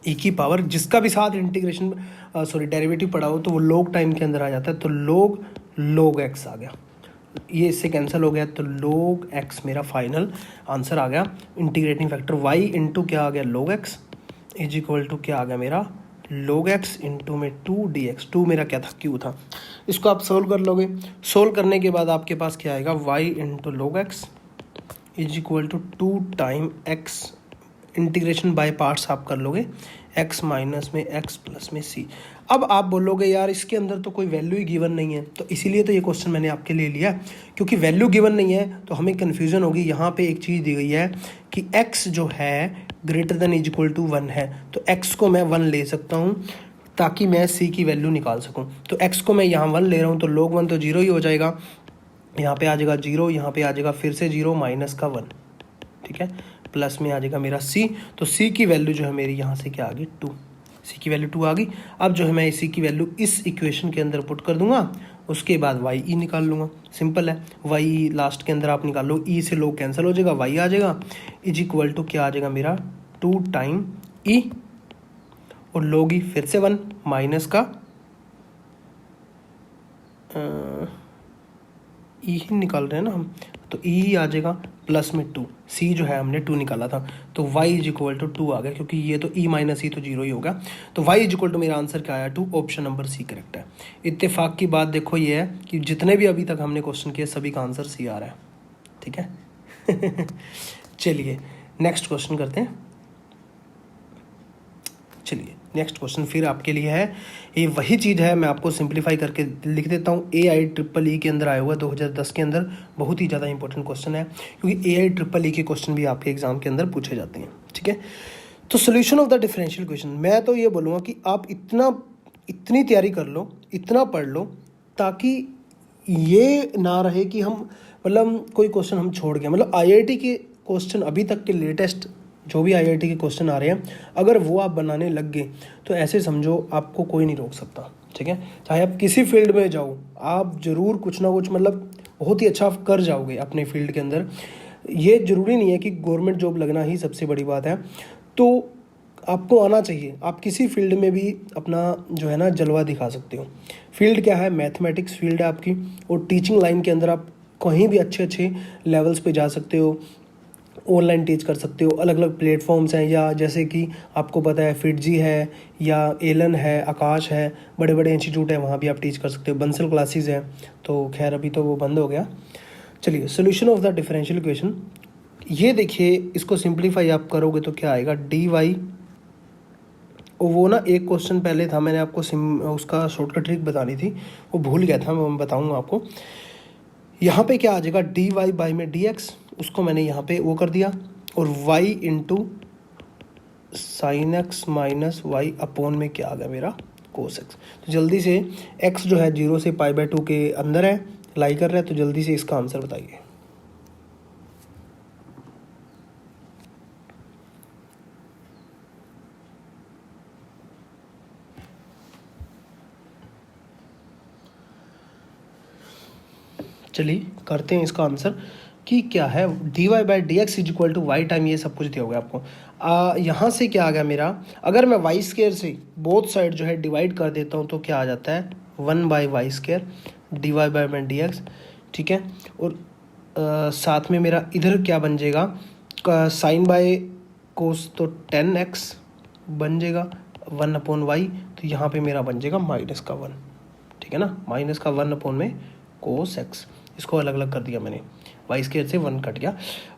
ई की पावर जिसका भी साथ इंटीग्रेशन डेरिवेटिव पड़ा हो तो वो लोग टाइम के अंदर आ जाता है, तो लोग एक्स आ गया, ये इससे कैंसिल हो गया, तो लोग एक्स मेरा फाइनल आंसर आ गया। इंटीग्रेटिंग फैक्टर वाई इंटू क्या आ गया लोग एक्स इज इक्वल टू क्या आ गया मेरा लोग एक्स इंटू में 2 dx, 2 मेरा क्या था क्यू था। इसको आप सोल्व कर लोगे, सोल्व करने के बाद आपके पास क्या आएगा Y into log X is equal to 2 time X, integration by parts आप कर लोगे, x माइनस में x प्लस में c। अब आप बोलोगे यार इसके अंदर तो कोई वैल्यू ही गिवन नहीं है, तो इसीलिए तो ये क्वेश्चन मैंने आपके लिए लिया, क्योंकि वैल्यू गिवन नहीं है तो हमें कन्फ्यूजन होगी। यहाँ पे एक चीज़ दी गई है कि x जो है greater than is equal to 1 है, तो x को मैं 1 ले सकता हूँ ताकि मैं c की वैल्यू निकाल सकूँ। तो x को मैं यहाँ 1 ले रहा हूँ, तो log 1 तो 0 ही हो जाएगा, यहाँ पे आ जाएगा 0, यहाँ पे आ जाएगा फिर से 0 माइनस का 1, ठीक है, प्लस में आ जाएगा मेरा c, तो c की वैल्यू जो है मेरी यहाँ से क्या आ गई 2, c की वैल्यू 2 आ गई। अब जो है मैं c की वैल्यू इस इक्वेशन के अंदर पुट कर दूंगा, उसके बाद वाई ई निकाल लूँगा, सिंपल है। वाई ई लास्ट के अंदर आप निकाल लो, ई से लोग कैंसिल हो जाएगा, वाई आ जाएगा इज इक्वल टू क्या आ जाएगा मेरा 2 टाइम ई, और लोग ई फिर से 1 माइनस का ई ही निकाल रहे हैं ना हम, तो ई ही आ जाएगा प्लस में 2, सी जो है हमने 2 निकाला था, तो y इज इक्वल टू 2 आ गया, क्योंकि ये तो e माइनस ई तो 0 ही होगा, तो y इज इक्वल टू मेरा आंसर क्या आया 2, ऑप्शन नंबर सी करेक्ट है। इत्तेफाक की बात देखो ये है कि जितने भी अभी तक हमने क्वेश्चन किए सभी का आंसर सी आ रहा है, ठीक है। चलिए नेक्स्ट क्वेश्चन करते हैं। चलिए नेक्स्ट क्वेश्चन फिर आपके लिए है, ये वही चीज़ है, मैं आपको सिंप्लीफाई करके लिख देता हूँ। AIEEE के अंदर आया हुआ है 2010 के अंदर, बहुत ही ज़्यादा इंपॉर्टेंट क्वेश्चन है, क्योंकि AIEEE के क्वेश्चन भी आपके एग्जाम के अंदर पूछे जाते हैं, ठीक है। तो solution of the differential equation, मैं तो ये बोलूँगा कि आप इतनी तैयारी कर लो, इतना पढ़ लो, ताकि ये ना रहे कि हम मतलब कोई क्वेश्चन हम छोड़ गए। मतलब IIT के क्वेश्चन अभी तक के लेटेस्ट जो भी IIT के क्वेश्चन आ रहे हैं, अगर वो आप बनाने लग गए तो ऐसे समझो आपको कोई नहीं रोक सकता, ठीक है। चाहे आप किसी फील्ड में जाओ, आप ज़रूर कुछ ना कुछ मतलब बहुत ही अच्छा आप कर जाओगे अपने फील्ड के अंदर। ये ज़रूरी नहीं है कि गवर्नमेंट जॉब लगना ही सबसे बड़ी बात है, तो आपको आना चाहिए, आप किसी फील्ड में भी अपना जो है ना जलवा दिखा सकते हो। फील्ड क्या है, मैथमेटिक्स फील्ड है आपकी, और टीचिंग लाइन के अंदर आप कहीं भी अच्छे अच्छे लेवल्स पे जा सकते हो, ऑनलाइन टीच कर सकते हो, अलग अलग प्लेटफॉर्म्स हैं, या जैसे कि आपको पता है फिटजी है या एलन है, आकाश है, बड़े बड़े इंस्टीट्यूट है, वहाँ भी आप टीच कर सकते हो। बंसल क्लासेस है, तो खैर अभी तो वो बंद हो गया। चलिए solution of the differential equation, ये देखिए इसको सिंप्लीफाई आप करोगे तो क्या आएगा डी वाई, और वो ना एक क्वेश्चन पहले था, मैंने आपको उसका शॉर्टकट ट्रिक बतानी थी, वो भूल गया था, मैं बताऊँगा आपको। यहाँ पे क्या आ जाएगा डी वाई बाई में डी एक्स, उसको मैंने यहाँ पे वो कर दिया, और y into sine X minus Y upon में क्या आ गया मेरा कोस एक्स। तो जल्दी से x जो है 0 से π/2 के अंदर है, लाई कर रहा है, तो जल्दी से इसका आंसर बताइए। चलिए करते हैं इसका आंसर कि क्या है, D Y by D X is equal to Y time, ये सब कुछ दिया होगा आपको। यहाँ से क्या आ गया मेरा, अगर मैं वाई स्केयर से बोथ साइड जो है डिवाइड कर देता हूँ तो क्या आ जाता है 1/y² डी वाई बाई में डी एक्स, ठीक है। और साथ में मेरा इधर क्या बन जाएगा साइन बाय कोस, तो 10x बन जाएगा 1/y, तो यहाँ पे मेरा बन जाएगा -1, ठीक है ना, -1 में कोस एक्स। इसको अलग अलग कर दिया मैंने, वाई स्केयर से 1 कट गया,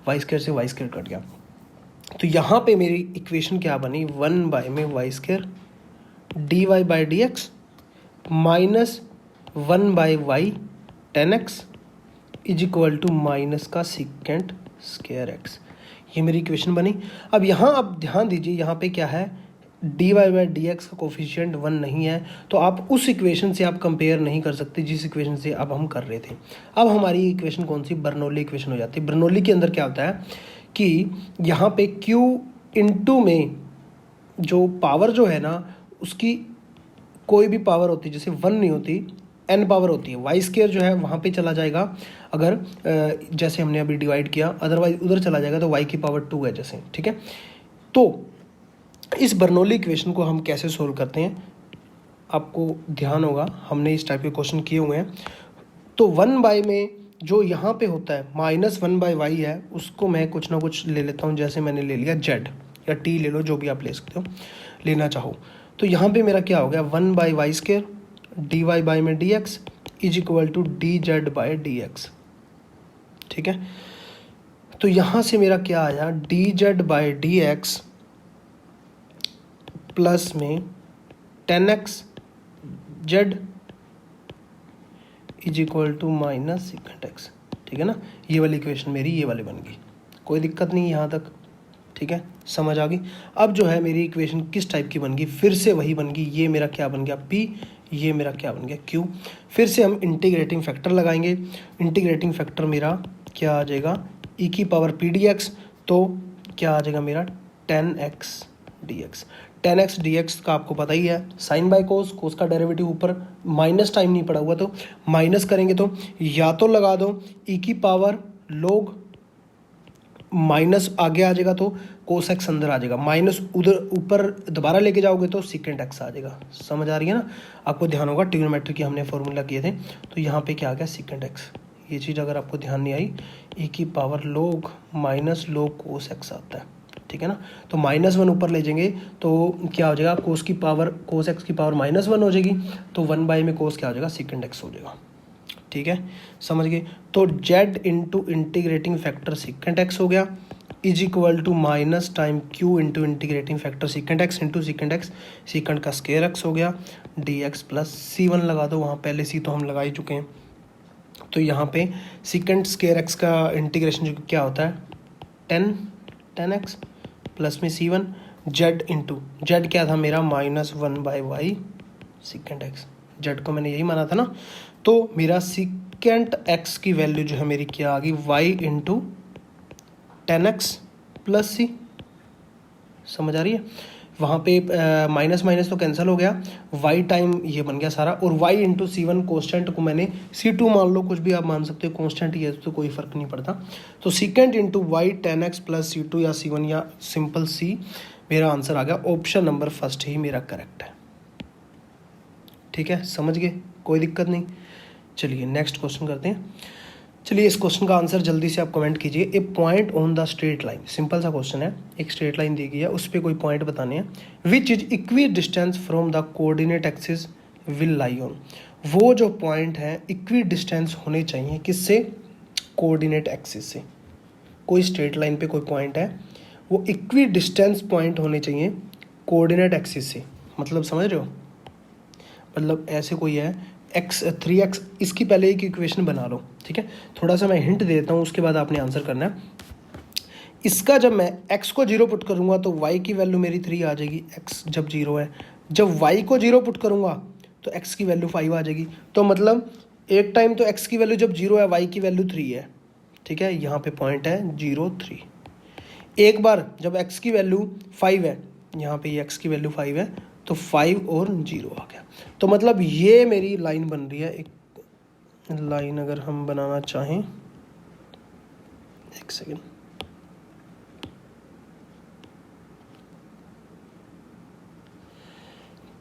वाई स्केयर से वाई स्केयर कट गया, तो यहाँ पे मेरी इक्वेशन क्या बनी 1 बाय में Y square D Y by D X minus 1/y tan x is equal to minus का सीकेंट स्क्वायर एक्स। ये मेरी इक्वेशन बनी। अब यहाँ आप ध्यान दीजिए, यहाँ पे क्या है, dy/dx का कोफिशिएंट 1 नहीं है, तो आप उस इक्वेशन से आप कंपेयर नहीं कर सकते जिस इक्वेशन से अब हम कर रहे थे। अब हमारी इक्वेशन कौन सी, बर्नौली इक्वेशन हो जाती है। बर्नौली के अंदर क्या होता है कि यहाँ पे q इनटू में जो पावर जो है ना, उसकी कोई भी पावर होती है, जैसे 1 नहीं होती, n पावर होती है, वाई स्क्वायर जो है वहाँ पे चला जाएगा अगर जैसे हमने अभी डिवाइड किया, अदरवाइज उधर चला जाएगा तो y की पावर 2 है जैसे, ठीक है। तो इस बर्नौली इक्वेशन को हम कैसे सोल्व करते हैं, आपको ध्यान होगा हमने इस टाइप के क्वेश्चन किए हुए हैं। तो 1/, में जो यहाँ पे होता है -1/y है, उसको मैं कुछ ना कुछ ले लेता हूँ, जैसे मैंने ले लिया z या t ले लो, जो भी आप ले सकते हो, लेना चाहो। तो यहाँ पे मेरा क्या हो गया, 1/y² dy में dx is equal to dz/dx, ठीक है। तो यहाँ से मेरा क्या आया, dz/dx प्लस में tan x z is equal to minus secant X, ठीक है ना। ये वाली इक्वेशन मेरी ये वाली बन गई, कोई दिक्कत नहीं यहाँ तक, ठीक है, समझ आ गई। अब जो है मेरी इक्वेशन किस टाइप की बन गई, फिर से वही बन गई। ये मेरा क्या बन गया p, ये मेरा क्या बन गया q। फिर से हम इंटीग्रेटिंग फैक्टर लगाएंगे। इंटीग्रेटिंग फैक्टर मेरा क्या आ जाएगा, e की पावर p dx, तो क्या आ जाएगा मेरा tan x dx। tan x dx का आपको पता ही है, साइन बाय कोस, कोस का डेरिवेटिव ऊपर, माइनस टाइम नहीं पड़ा हुआ तो माइनस करेंगे, तो या तो लगा दो e की पावर log, माइनस आगे आ जाएगा तो कोस एक्स अंदर आ जाएगा, माइनस उधर ऊपर दोबारा लेके जाओगे तो सीकेंट एक्स आ जाएगा। समझ आ रही है ना। आपको ध्यान होगा ट्रिग्नोमेट्री की हमने फॉर्मूला किए थे, तो यहाँ पे क्या आ गया, सीकेंट एक्स। ये चीज़ अगर आपको ध्यान नहीं आई, e की power log minus log cos x आता है, ठीक है ना। तो -1 ऊपर ले जाएंगे तो क्या हो जाएगा, कोस की पावर, कोस एक्स की पावर -1 हो जाएगी, तो 1/, में कोस क्या हो जाएगा, सीकेंट एक्स हो जाएगा, ठीक है, समझ गए। तो z into integrating factor secant X हो गया, is equal to minus time q into integrating factor secant X into secant X, secant का स्क्वायर एक्स हो गया, dx प्लस c1 लगा दो, वहाँ पहले c तो हम लगा ही चुके हैं। तो यहाँ पे सीकेंट स्क्वायर एक्स का इंटीग्रेशन जो क्या होता है, tan x प्लस में c1, z इंटू z क्या था मेरा, -1/y सीकेंट एक्स, z को मैंने यही माना था ना। तो मेरा सीकेंट एक्स की वैल्यू जो है मेरी क्या आ गई, y into tan x plus c। समझ आ रही है। वहाँ पे माइनस माइनस तो कैंसिल हो गया, y टाइम ये बन गया सारा, और y इंटू c1 कॉन्स्टेंट को मैंने c2 मान लो, कुछ भी आप मान सकते हो, कॉन्स्टेंट ये तो कोई फ़र्क नहीं पड़ता। तो secant into y tan x plus c2 या c1 या सिंपल c, मेरा आंसर आ गया। ऑप्शन नंबर फर्स्ट ही मेरा करेक्ट है, ठीक है, समझ गए, कोई दिक्कत नहीं। चलिए नेक्स्ट क्वेश्चन करते हैं। चलिए इस क्वेश्चन का आंसर जल्दी से आप कमेंट कीजिए। A point on the straight line, simple सा क्वेश्चन है, एक स्ट्रेट लाइन दी गई है, उस पर कोई पॉइंट बताने हैं। Which is equi distance from the coordinate axis will lie on. वो जो पॉइंट है इक्वी डिस्टेंस होने चाहिए किससे, कोऑर्डिनेट एक्सिस से। कोई स्ट्रेट लाइन पे कोई पॉइंट है, वो इक्वी डिस्टेंस पॉइंट होने चाहिए कोऑर्डिनेट एक्सिस से। मतलब समझ रहे हो, मतलब ऐसे कोई है x 3x, इसकी पहले एक इक्वेशन बना लो, ठीक है। थोड़ा सा मैं हिंट देता हूँ, उसके बाद आपने आंसर करना है। इसका जब मैं x को 0 पुट करूँगा तो y की वैल्यू मेरी 3 आ जाएगी, x जब 0 है। जब y को 0 पुट करूँगा तो x की वैल्यू 5 आ जाएगी। तो मतलब एक टाइम तो x की वैल्यू जब 0 है, y की वैल्यू 3 है, ठीक है। यहाँ पे पॉइंट है 0 3। एक बार जब x की वैल्यू 5 है, यहाँ पे x की वैल्यू 5 है, तो 5 और 0 आ गया। तो मतलब ये मेरी लाइन बन रही है। एक लाइन अगर हम बनाना चाहें, एक सेकेंड,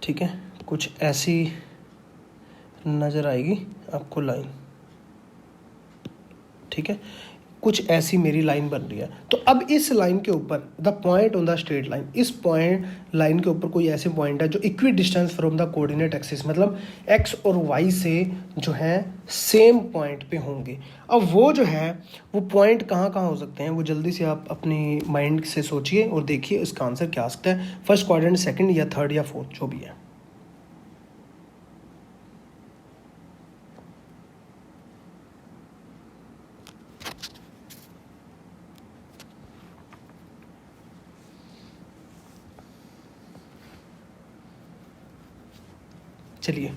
ठीक है, कुछ ऐसी नज़र आएगी आपको लाइन, ठीक है, कुछ ऐसी मेरी लाइन बन रही है। तो अब इस लाइन के ऊपर, the point on the straight line, इस पॉइंट लाइन के ऊपर कोई ऐसे पॉइंट है जो equi distance from the coordinate axis, मतलब x और y से जो है सेम पॉइंट पे होंगे। अब वो जो है वो पॉइंट कहाँ कहाँ हो सकते हैं, वो जल्दी से आप अपनी माइंड से सोचिए और देखिए इसका आंसर क्या आ सकता है। फर्स्ट क्वाड्रेंट, सेकंड या थर्ड या फोर्थ, जो भी है। चलिए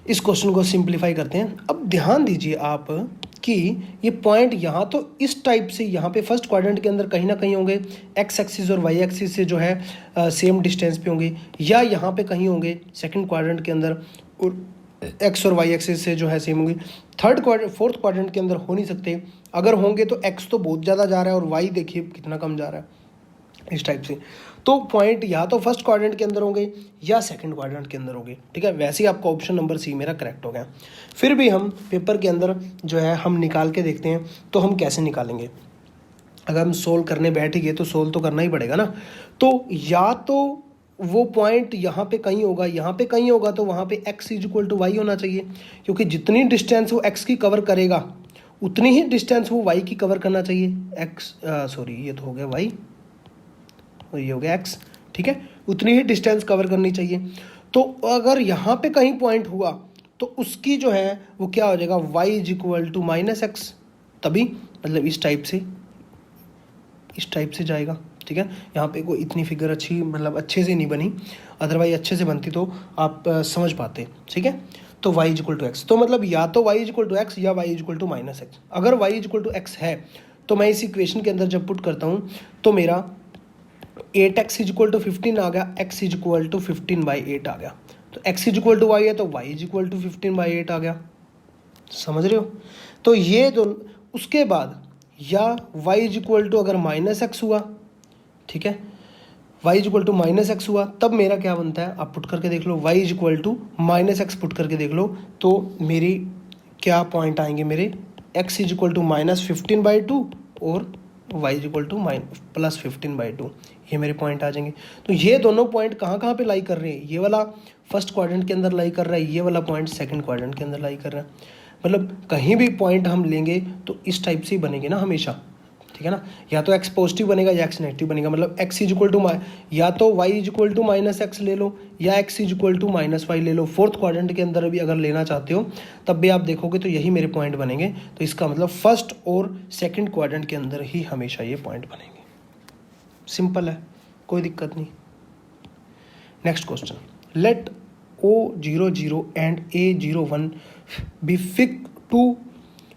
इस क्वेश्चन को सिंप्लीफाई करते हैं। अब ध्यान दीजिए आप कि ये पॉइंट यहाँ तो इस टाइप से यहाँ पे फर्स्ट क्वाड्रेंट के अंदर कहीं ना कहीं होंगे, एक्स एक्सिस और वाई एक्सिस से जो है सेम डिस्टेंस पे होंगे, या यहाँ पे कहीं होंगे सेकंड क्वाड्रेंट के अंदर और एक्स और वाई एक्सिस से जो है सेम होंगे। फोर्थ क्वाड्रेंट के अंदर हो नहीं सकते, अगर होंगे तो एक्स तो बहुत ज़्यादा जा रहा है और वाई देखिए कितना कम जा रहा है, इस टाइप से। तो पॉइंट या तो फर्स्ट क्वाड्रेंट के अंदर होंगे या सेकंड क्वाड्रेंट के अंदर होंगे, ठीक है। वैसे ही आपका ऑप्शन नंबर सी मेरा करेक्ट हो गया। फिर भी हम पेपर के अंदर जो है हम निकाल के देखते हैं, तो हम कैसे निकालेंगे। अगर हम सोल्व करने बैठ गए तो सोल्व तो करना ही पड़ेगा ना। तो या तो वो पॉइंट यहाँ पे कहीं होगा, यहाँ पे कहीं होगा, तो वहाँ पे x is equal to Y होना चाहिए, क्योंकि जितनी डिस्टेंस वो x की कवर करेगा उतनी ही डिस्टेंस वो y की कवर करना चाहिए। ये तो हो गया y और ये हो गया x, ठीक है, उतनी ही डिस्टेंस कवर करनी चाहिए। तो अगर यहाँ पे कहीं पॉइंट हुआ तो उसकी जो है वो क्या हो जाएगा, y is equal to minus X, तभी मतलब इस टाइप से जाएगा, ठीक है। यहाँ पे कोई इतनी फिगर अच्छे से नहीं बनी, अदरवाइज अच्छे से बनती तो आप समझ पाते, ठीक है। तो y is equal to X, तो मतलब या तो y is equal to X या y is equal to minus X. अगर y is equal to X है तो मैं इस इक्वेशन के अंदर जब पुट करता हूँ तो मेरा 8x इज इक्वल टू 15 आ गया, x इज इक्वल टू 15/8 आ गया। तो x is equal to Y है तो y इज इक्वल टू 15/8 आ गया, समझ रहे हो। तो ये दोनों, उसके बाद या y इज इक्वल टू अगर माइनस एक्स हुआ, ठीक है, y is equal to minus x हुआ, तब मेरा क्या बनता है, आप पुट करके देख लो, y is equal to minus x put करके देख लो, तो मेरी क्या पॉइंट आएंगे मेरे, x इज इक्वल टू -15/2 और y इज इक्वल टू +15/2, ये मेरे पॉइंट आ जाएंगे। तो ये दोनों पॉइंट कहाँ पे लाई कर रहे हैं, ये वाला फर्स्ट क्वाड्रेंट के अंदर लाई कर रहा है, ये वाला पॉइंट सेकंड क्वाड्रेंट के अंदर लाई कर रहा है। मतलब कहीं भी पॉइंट हम लेंगे तो इस टाइप से ही बनेंगे ना हमेशा, ठीक है ना। या तो x पॉजिटिव बनेगा या x नेगेटिव बनेगा, मतलब x इज इक्वल टू या तो y is equal to minus x ले लो या x is equal to -y ले लो। फोर्थ क्वाड्रेंट के अंदर भी अगर लेना चाहते हो तब भी आप देखोगे तो यही मेरे पॉइंट बनेंगे। तो इसका मतलब फर्स्ट और सेकंड क्वाड्रेंट के अंदर ही हमेशा ये पॉइंट बनेंगे। सिंपल है, कोई दिक्कत नहीं। Next question, let O00 and A01 be two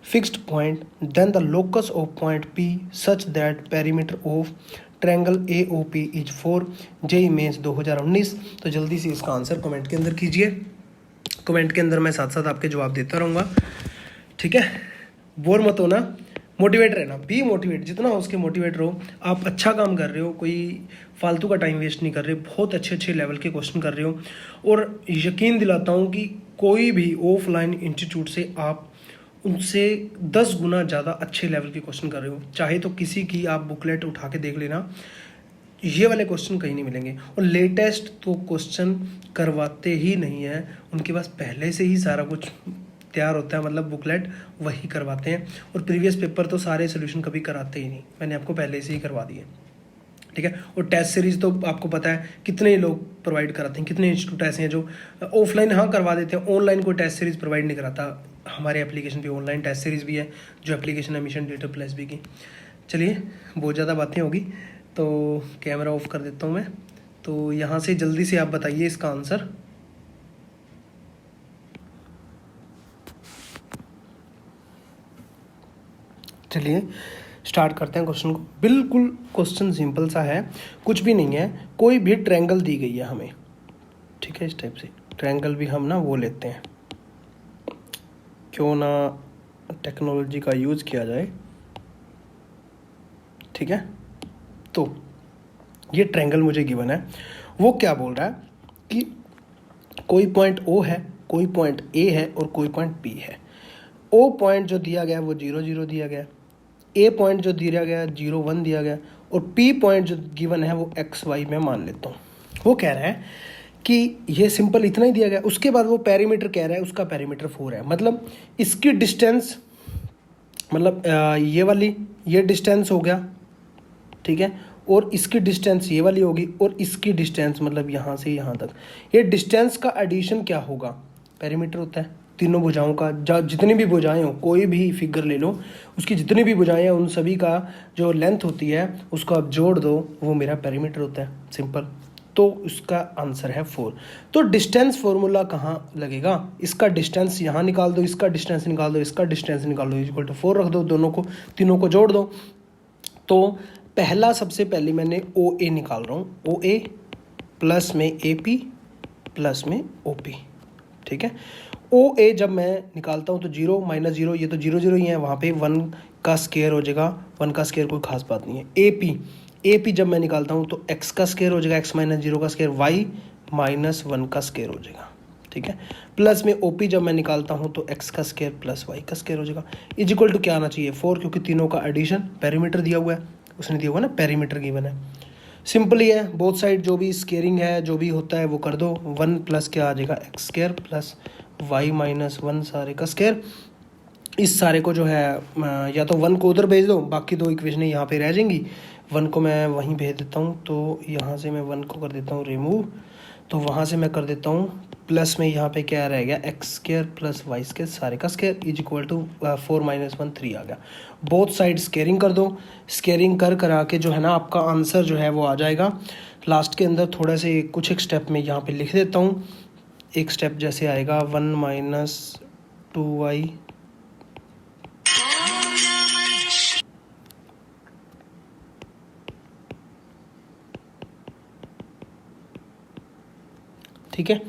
fixed point, then the locus of point P such that perimeter of triangle AOP is 4। JEE mains 2019। तो जल्दी से इसका आंसर कमेंट के अंदर कीजिए, कमेंट के अंदर मैं साथ साथ आपके जवाब देता रहूँगा, ठीक है। बोर मत होना, मोटिवेट रहना, बी मोटिवेट, जितना हो उसके मोटिवेट रहो। आप अच्छा काम कर रहे हो, कोई फालतू का टाइम वेस्ट नहीं कर रहे, बहुत अच्छे लेवल के क्वेश्चन कर रहे हो। और यकीन दिलाता हूँ कि कोई भी ऑफलाइन इंस्टीट्यूट से आप उनसे 10 गुना ज़्यादा अच्छे लेवल के क्वेश्चन कर रहे हो। चाहे तो किसी की आप बुकलेट उठा के देख लेना, ये वाले क्वेश्चन कहीं नहीं मिलेंगे। और लेटेस्ट तो क्वेश्चन करवाते ही नहीं है, उनके पास पहले से ही सारा कुछ तैयार होता है, मतलब बुकलेट वही करवाते हैं। और प्रीवियस पेपर तो सारे सोल्यूशन कभी कराते ही नहीं, मैंने आपको पहले से ही करवा दिए, ठीक है। और टेस्ट सीरीज तो आपको पता है कितने लोग प्रोवाइड कराते हैं, कितने इंस्टीट्यूट ऐसे हैं जो ऑफलाइन हाँ करवा देते हैं, ऑनलाइन कोई टेस्ट सीरीज प्रोवाइड नहीं कराता। हमारे एप्लीकेशन पे ऑनलाइन टेस्ट सीरीज भी है, जो एप्लीकेशन है मिशन डेटा प्लस भी की। चलिए बहुत ज़्यादा बातें होगी तो कैमरा ऑफ कर देता हूँ मैं। तो यहाँ से जल्दी से आप बताइए इसका आंसर। चलिए स्टार्ट करते हैं क्वेश्चन को। बिल्कुल क्वेश्चन सिंपल सा है, कुछ भी नहीं है। कोई भी ट्रायंगल दी गई है हमें, ठीक है, इस टाइप से ट्रायंगल भी हम ना वो लेते हैं, क्यों ना टेक्नोलॉजी का यूज़ किया जाए, ठीक है। तो ये ट्रायंगल मुझे गिवन है, वो क्या बोल रहा है कि कोई पॉइंट O है, कोई पॉइंट A है और कोई पॉइंट B है। O पॉइंट जो दिया गया वो 0 0 दिया गया, A पॉइंट जो दिया गया 0 1 दिया गया, और P पॉइंट जो गिवन है वो x y में मान लेता हूँ। वो कह रहा है कि ये सिंपल इतना ही दिया गया। उसके बाद वो पेरीमीटर कह रहा है, उसका पेरीमीटर 4 है, मतलब इसकी डिस्टेंस, मतलब ये वाली ये डिस्टेंस हो गया, ठीक है, और इसकी डिस्टेंस ये वाली होगी, और इसकी डिस्टेंस मतलब यहाँ से यहाँ तक, ये डिस्टेंस का एडिशन क्या होगा, पेरीमीटर होता है तीनों भुजाओं का। जितनी भी भुजाएं हो, कोई भी फिगर ले लो, उसकी जितनी भी भुजाएं हैं उन सभी का जो लेंथ होती है उसको आप जोड़ दो, वो मेरा पेरीमीटर होता है। सिंपल, तो उसका आंसर है 4। तो डिस्टेंस फॉर्मूला कहाँ लगेगा, इसका डिस्टेंस यहाँ निकाल दो, इसका डिस्टेंस निकाल दो, इसका डिस्टेंस निकाल दो, इक्वल टू 4 रख दो, दोनों को तीनों को जोड़ दो। तो पहला सबसे पहले मैंने ओ ए निकाल रहा हूँ, ओ ए प्लस में ए पी प्लस में ओ पी, ठीक है। ओ ए जब मैं निकालता हूँ तो 0 माइनस 0, ये तो 0 0 ही है, वहाँ पे 1 का स्केयर हो जाएगा, 1 का स्केयर कोई खास बात नहीं है। ए पी जब मैं निकालता हूँ तो x का स्केयर हो जाएगा, x माइनस 0 का स्केयर, y माइनस 1 का स्केयर हो जाएगा, ठीक है। प्लस में ओ पी जब मैं निकालता हूँ तो x का स्केयर प्लस y का स्केयर हो जाएगा, इज इक्वल टू क्या आना चाहिए 4, क्योंकि तीनों का एडिशन, पेरीमीटर दिया हुआ है, उसने दिया हुआ है ना, पेरीमीटर गिवन है। सिंपल ही है, बोथ साइड जो भी स्केयरिंग है जो भी होता है वो कर दो। 1 प्लस क्या आ जाएगा x square plus y minus 1 सारे का स्केयर। इस सारे को जो है या तो 1 को उधर भेज दो, बाकी दो इक्वेशनें यहाँ पे रह जाएंगी। 1 को मैं वहीं भेज देता हूँ, तो यहाँ से मैं 1 को कर देता हूँ रिमूव, तो वहाँ से मैं कर देता हूँ प्लस में यहाँ पे क्या रह गया x square plus y square सारे का square is equal to 4 minus 1 3 आ गया। बोथ साइड स्केयरिंग कर दो, स्केयरिंग करा के जो है ना आपका आंसर जो है वो आ जाएगा। लास्ट के अंदर थोड़ा से कुछ एक स्टेप में यहाँ पे लिख देता हूँ। एक स्टेप जैसे आएगा 1 माइनस 2y ठीक है।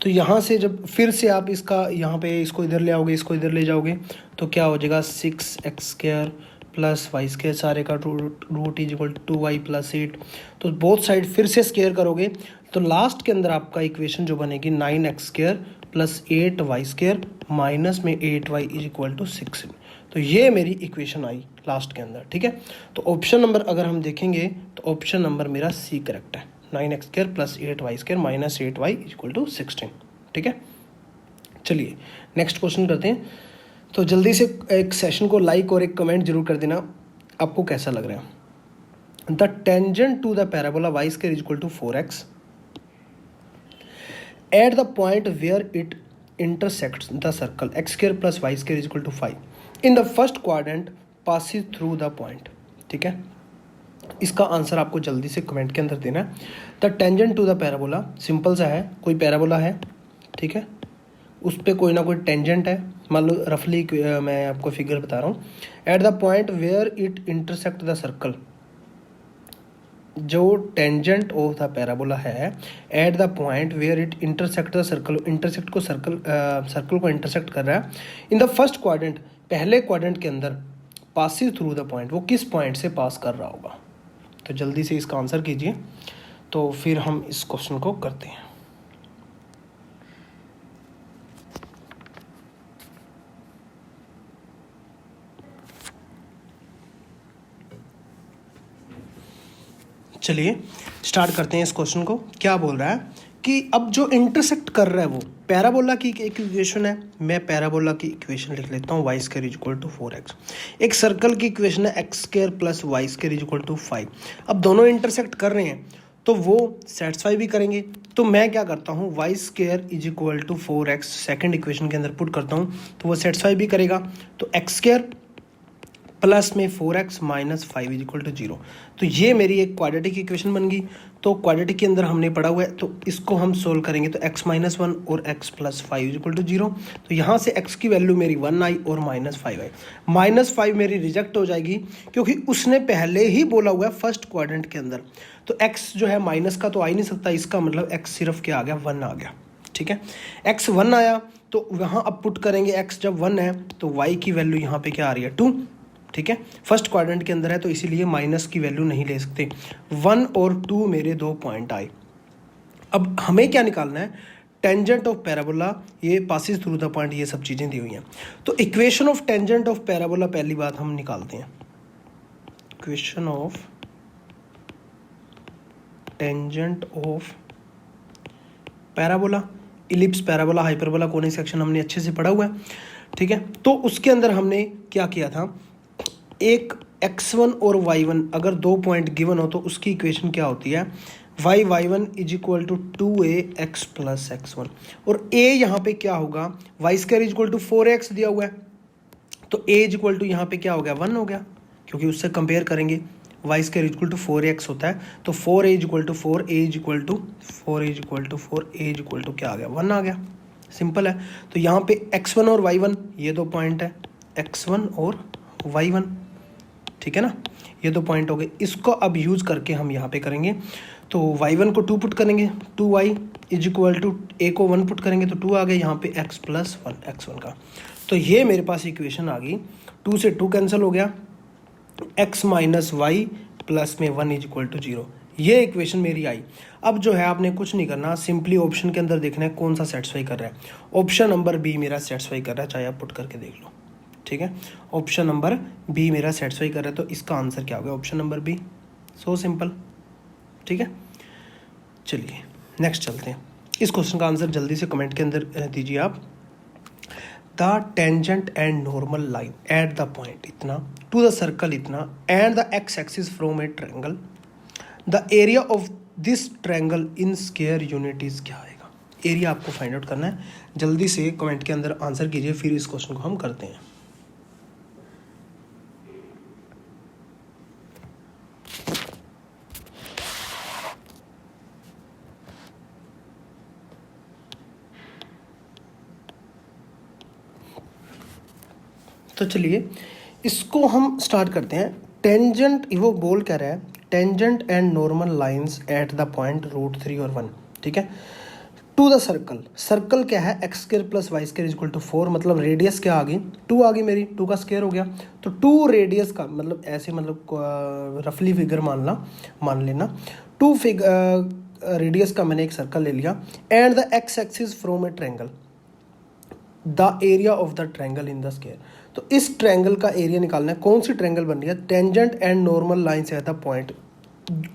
तो यहाँ से जब फिर से आप इसका यहाँ पे इसको इधर ले आओगे, इसको इधर ले जाओगे, तो क्या हो जाएगा 6x square plus Y square सारे का root is equal to 2y plus 8। तो बोथ साइड फिर से स्क्वायर करोगे तो लास्ट के अंदर आपका इक्वेशन जो बनेगी 9x square plus 8y square minus में 8y इज इक्वल टू 6। तो ये मेरी इक्वेशन आई लास्ट के अंदर, ठीक है। तो ऑप्शन नंबर अगर हम देखेंगे तो ऑप्शन नंबर मेरा सी करेक्ट है, 9x square plus 8y square minus 8y equal to 16, ठीक है। चलिए नेक्स्ट क्वेश्चन करते हैं। तो जल्दी से एक सेशन को लाइक और एक कमेंट जरूर कर देना, आपको कैसा लग रहा है। The tangent to the parabola y square equal to 4x at the point where it intersects the circle x square plus y square is equal to 5 in the first quadrant passes through the point, ठीक है। इसका answer आपको जल्दी से comment के अंदर देना है। The tangent to the parabola simple सा है, कोई पैराबोला है, ठीक है, उस पर कोई ना कोई टेंजेंट है, मान लो रफली मैं आपको फिगर बता रहा हूँ। At the point where it intersect the circle, जो टेंजेंट ऑफ द पैराबोला है at the point where it intersect the circle, intersect को सर्कल को इंटरसेक्ट कर रहा है इन द फर्स्ट क्वाड्रेंट, पहले क्वाड्रेंट के अंदर, पासिस थ्रू द पॉइंट, वो किस पॉइंट से पास कर रहा होगा। तो जल्दी से इसका आंसर कीजिए, तो फिर हम इस क्वेश्चन को करते हैं। चलिए स्टार्ट करते हैं इस क्वेश्चन को। क्या बोल रहा है कि अब जो इंटरसेक्ट कर रहा है वो पैराबोला की एक इक्वेशन है, मैं पैराबोला की इक्वेशन लिख लेता हूँ y square is equal to 4x। एक सर्कल की इक्वेशन है x square plus Y square is equal to 5। अब दोनों इंटरसेक्ट कर रहे हैं तो वो सेटिस्फाई भी करेंगे, तो मैं क्या करता हूँ y square is equal to 4x second equation के अंदर पुट करता हूँ, तो वो सेटिस्फाई भी करेगा। तो x स्क्वायर प्लस में 4x minus 5 is equal to 0। तो ये मेरी एक क्वाड्रेटिक इक्वेशन बन गई। तो क्वाड्रेटिक के अंदर हमने पढ़ा हुआ है, तो इसको हम सोल्व करेंगे तो x माइनस 1 और x plus 5 is equal to 0। तो यहाँ से x की वैल्यू मेरी 1 आई और माइनस 5 आई। माइनस 5 मेरी रिजेक्ट हो जाएगी क्योंकि उसने पहले ही बोला हुआ है फर्स्ट क्वाड्रेंट के अंदर, तो x जो है माइनस का तो आ ही नहीं सकता, इसका मतलब x सिर्फ क्या आ गया 1 आ गया, ठीक है। x 1 आया तो वहाँ अब पुट करेंगे, x जब 1 है तो y की वैल्यू यहाँ पे क्या आ रही है 2, ठीक है। फर्स्ट क्वाड्रेंट के अंदर है तो इसीलिए माइनस की वैल्यू नहीं ले सकते। 1 और 2 मेरे 2 पॉइंट आए। अब हमें क्या निकालना है, टेंजेंट ऑफ पैराबोला, ये पासिस थ्रू द पॉइंट, ये सब चीज़ें दी हुई हैं। तो equation of tangent of parabola पहली बात हम निकालते हैं। Equation of tangent of parabola, ellipse, parabola, hyperbola, conic section हमने अच्छे से पढ़ा हुआ है, ठीक है। तो उसके अंदर हमने क्या किया था, एक x1 और y1 अगर 2 पॉइंट गिवन हो तो उसकी इक्वेशन क्या होती है, y1 is equal to 2ax plus x1, और a यहाँ पे क्या होगा, y square is equal to 4x दिया हुआ है, तो a इज इक्वल टू यहाँ पे क्या हो गया 1 हो गया, क्योंकि उससे कंपेयर करेंगे Y square equal to 4x होता है, तो 4a equal to 4, a equal to 4, a equal to 4, a equal to क्या आ गया, 1 आ गया। सिंपल है। तो यहाँ पे x1 और y1 ये दो पॉइंट है, x1 और y1, ठीक है ना, ये दो पॉइंट हो गए। इसको अब यूज़ करके हम यहाँ पे करेंगे, तो y1 को 2 पुट करेंगे, 2y is equal to a को 1 पुट करेंगे तो 2 आ गया, यहाँ पे x प्लस 1 x1 का। तो ये मेरे पास इक्वेशन आ गई, 2 से 2 कैंसिल हो गया, x माइनस वाई प्लस में 1 इज इक्वल टू 0, ये इक्वेशन मेरी आई। अब जो है आपने कुछ नहीं करना, सिंपली ऑप्शन के अंदर देखना है कौन सा सेटिस्फाई कर रहा है। ऑप्शन नंबर बी मेरा सेटिस्फाई कर रहा है, चाहे आप पुट करके देख लो, ठीक है। ऑप्शन नंबर बी मेरा सेटिस्फाई कर रहा है, तो इसका आंसर क्या होगा, option number B. So simple, ठीक है। चलिए नेक्स्ट चलते हैं। इस क्वेश्चन का आंसर जल्दी से कमेंट के अंदर दीजिए आप। The tangent and normal line at the point इतना टू द सर्कल इतना and the x axis from A triangle, the area of this triangle in square unit is क्या आएगा। एरिया आपको फाइंड आउट करना है, जल्दी से कमेंट के अंदर आंसर कीजिए, फिर इस क्वेश्चन को हम करते हैं। तो चलिए इसको हम स्टार्ट करते हैं। टेंजेंट, वो बोल क्या रहा है, tangent and normal lines eight the point √3 और 1, ठीक है, टू द सर्कल। सर्कल क्या है, x square plus Y square equal to 4, मतलब रेडियस क्या आ गई, 2 आ गई मेरी, 2 का स्क्वायर हो गया। तो 2 रेडियस का मतलब ऐसे, मतलब रफली फिगर मान लेना, 2 रेडियस का मैंने एक सर्कल ले लिया, and the x axis from A triangle, the area of the triangle in the square. तो इस ट्रायंगल का एरिया निकालना है। कौन सी ट्रायंगल बन रही है, tangent and normal lines eight the point,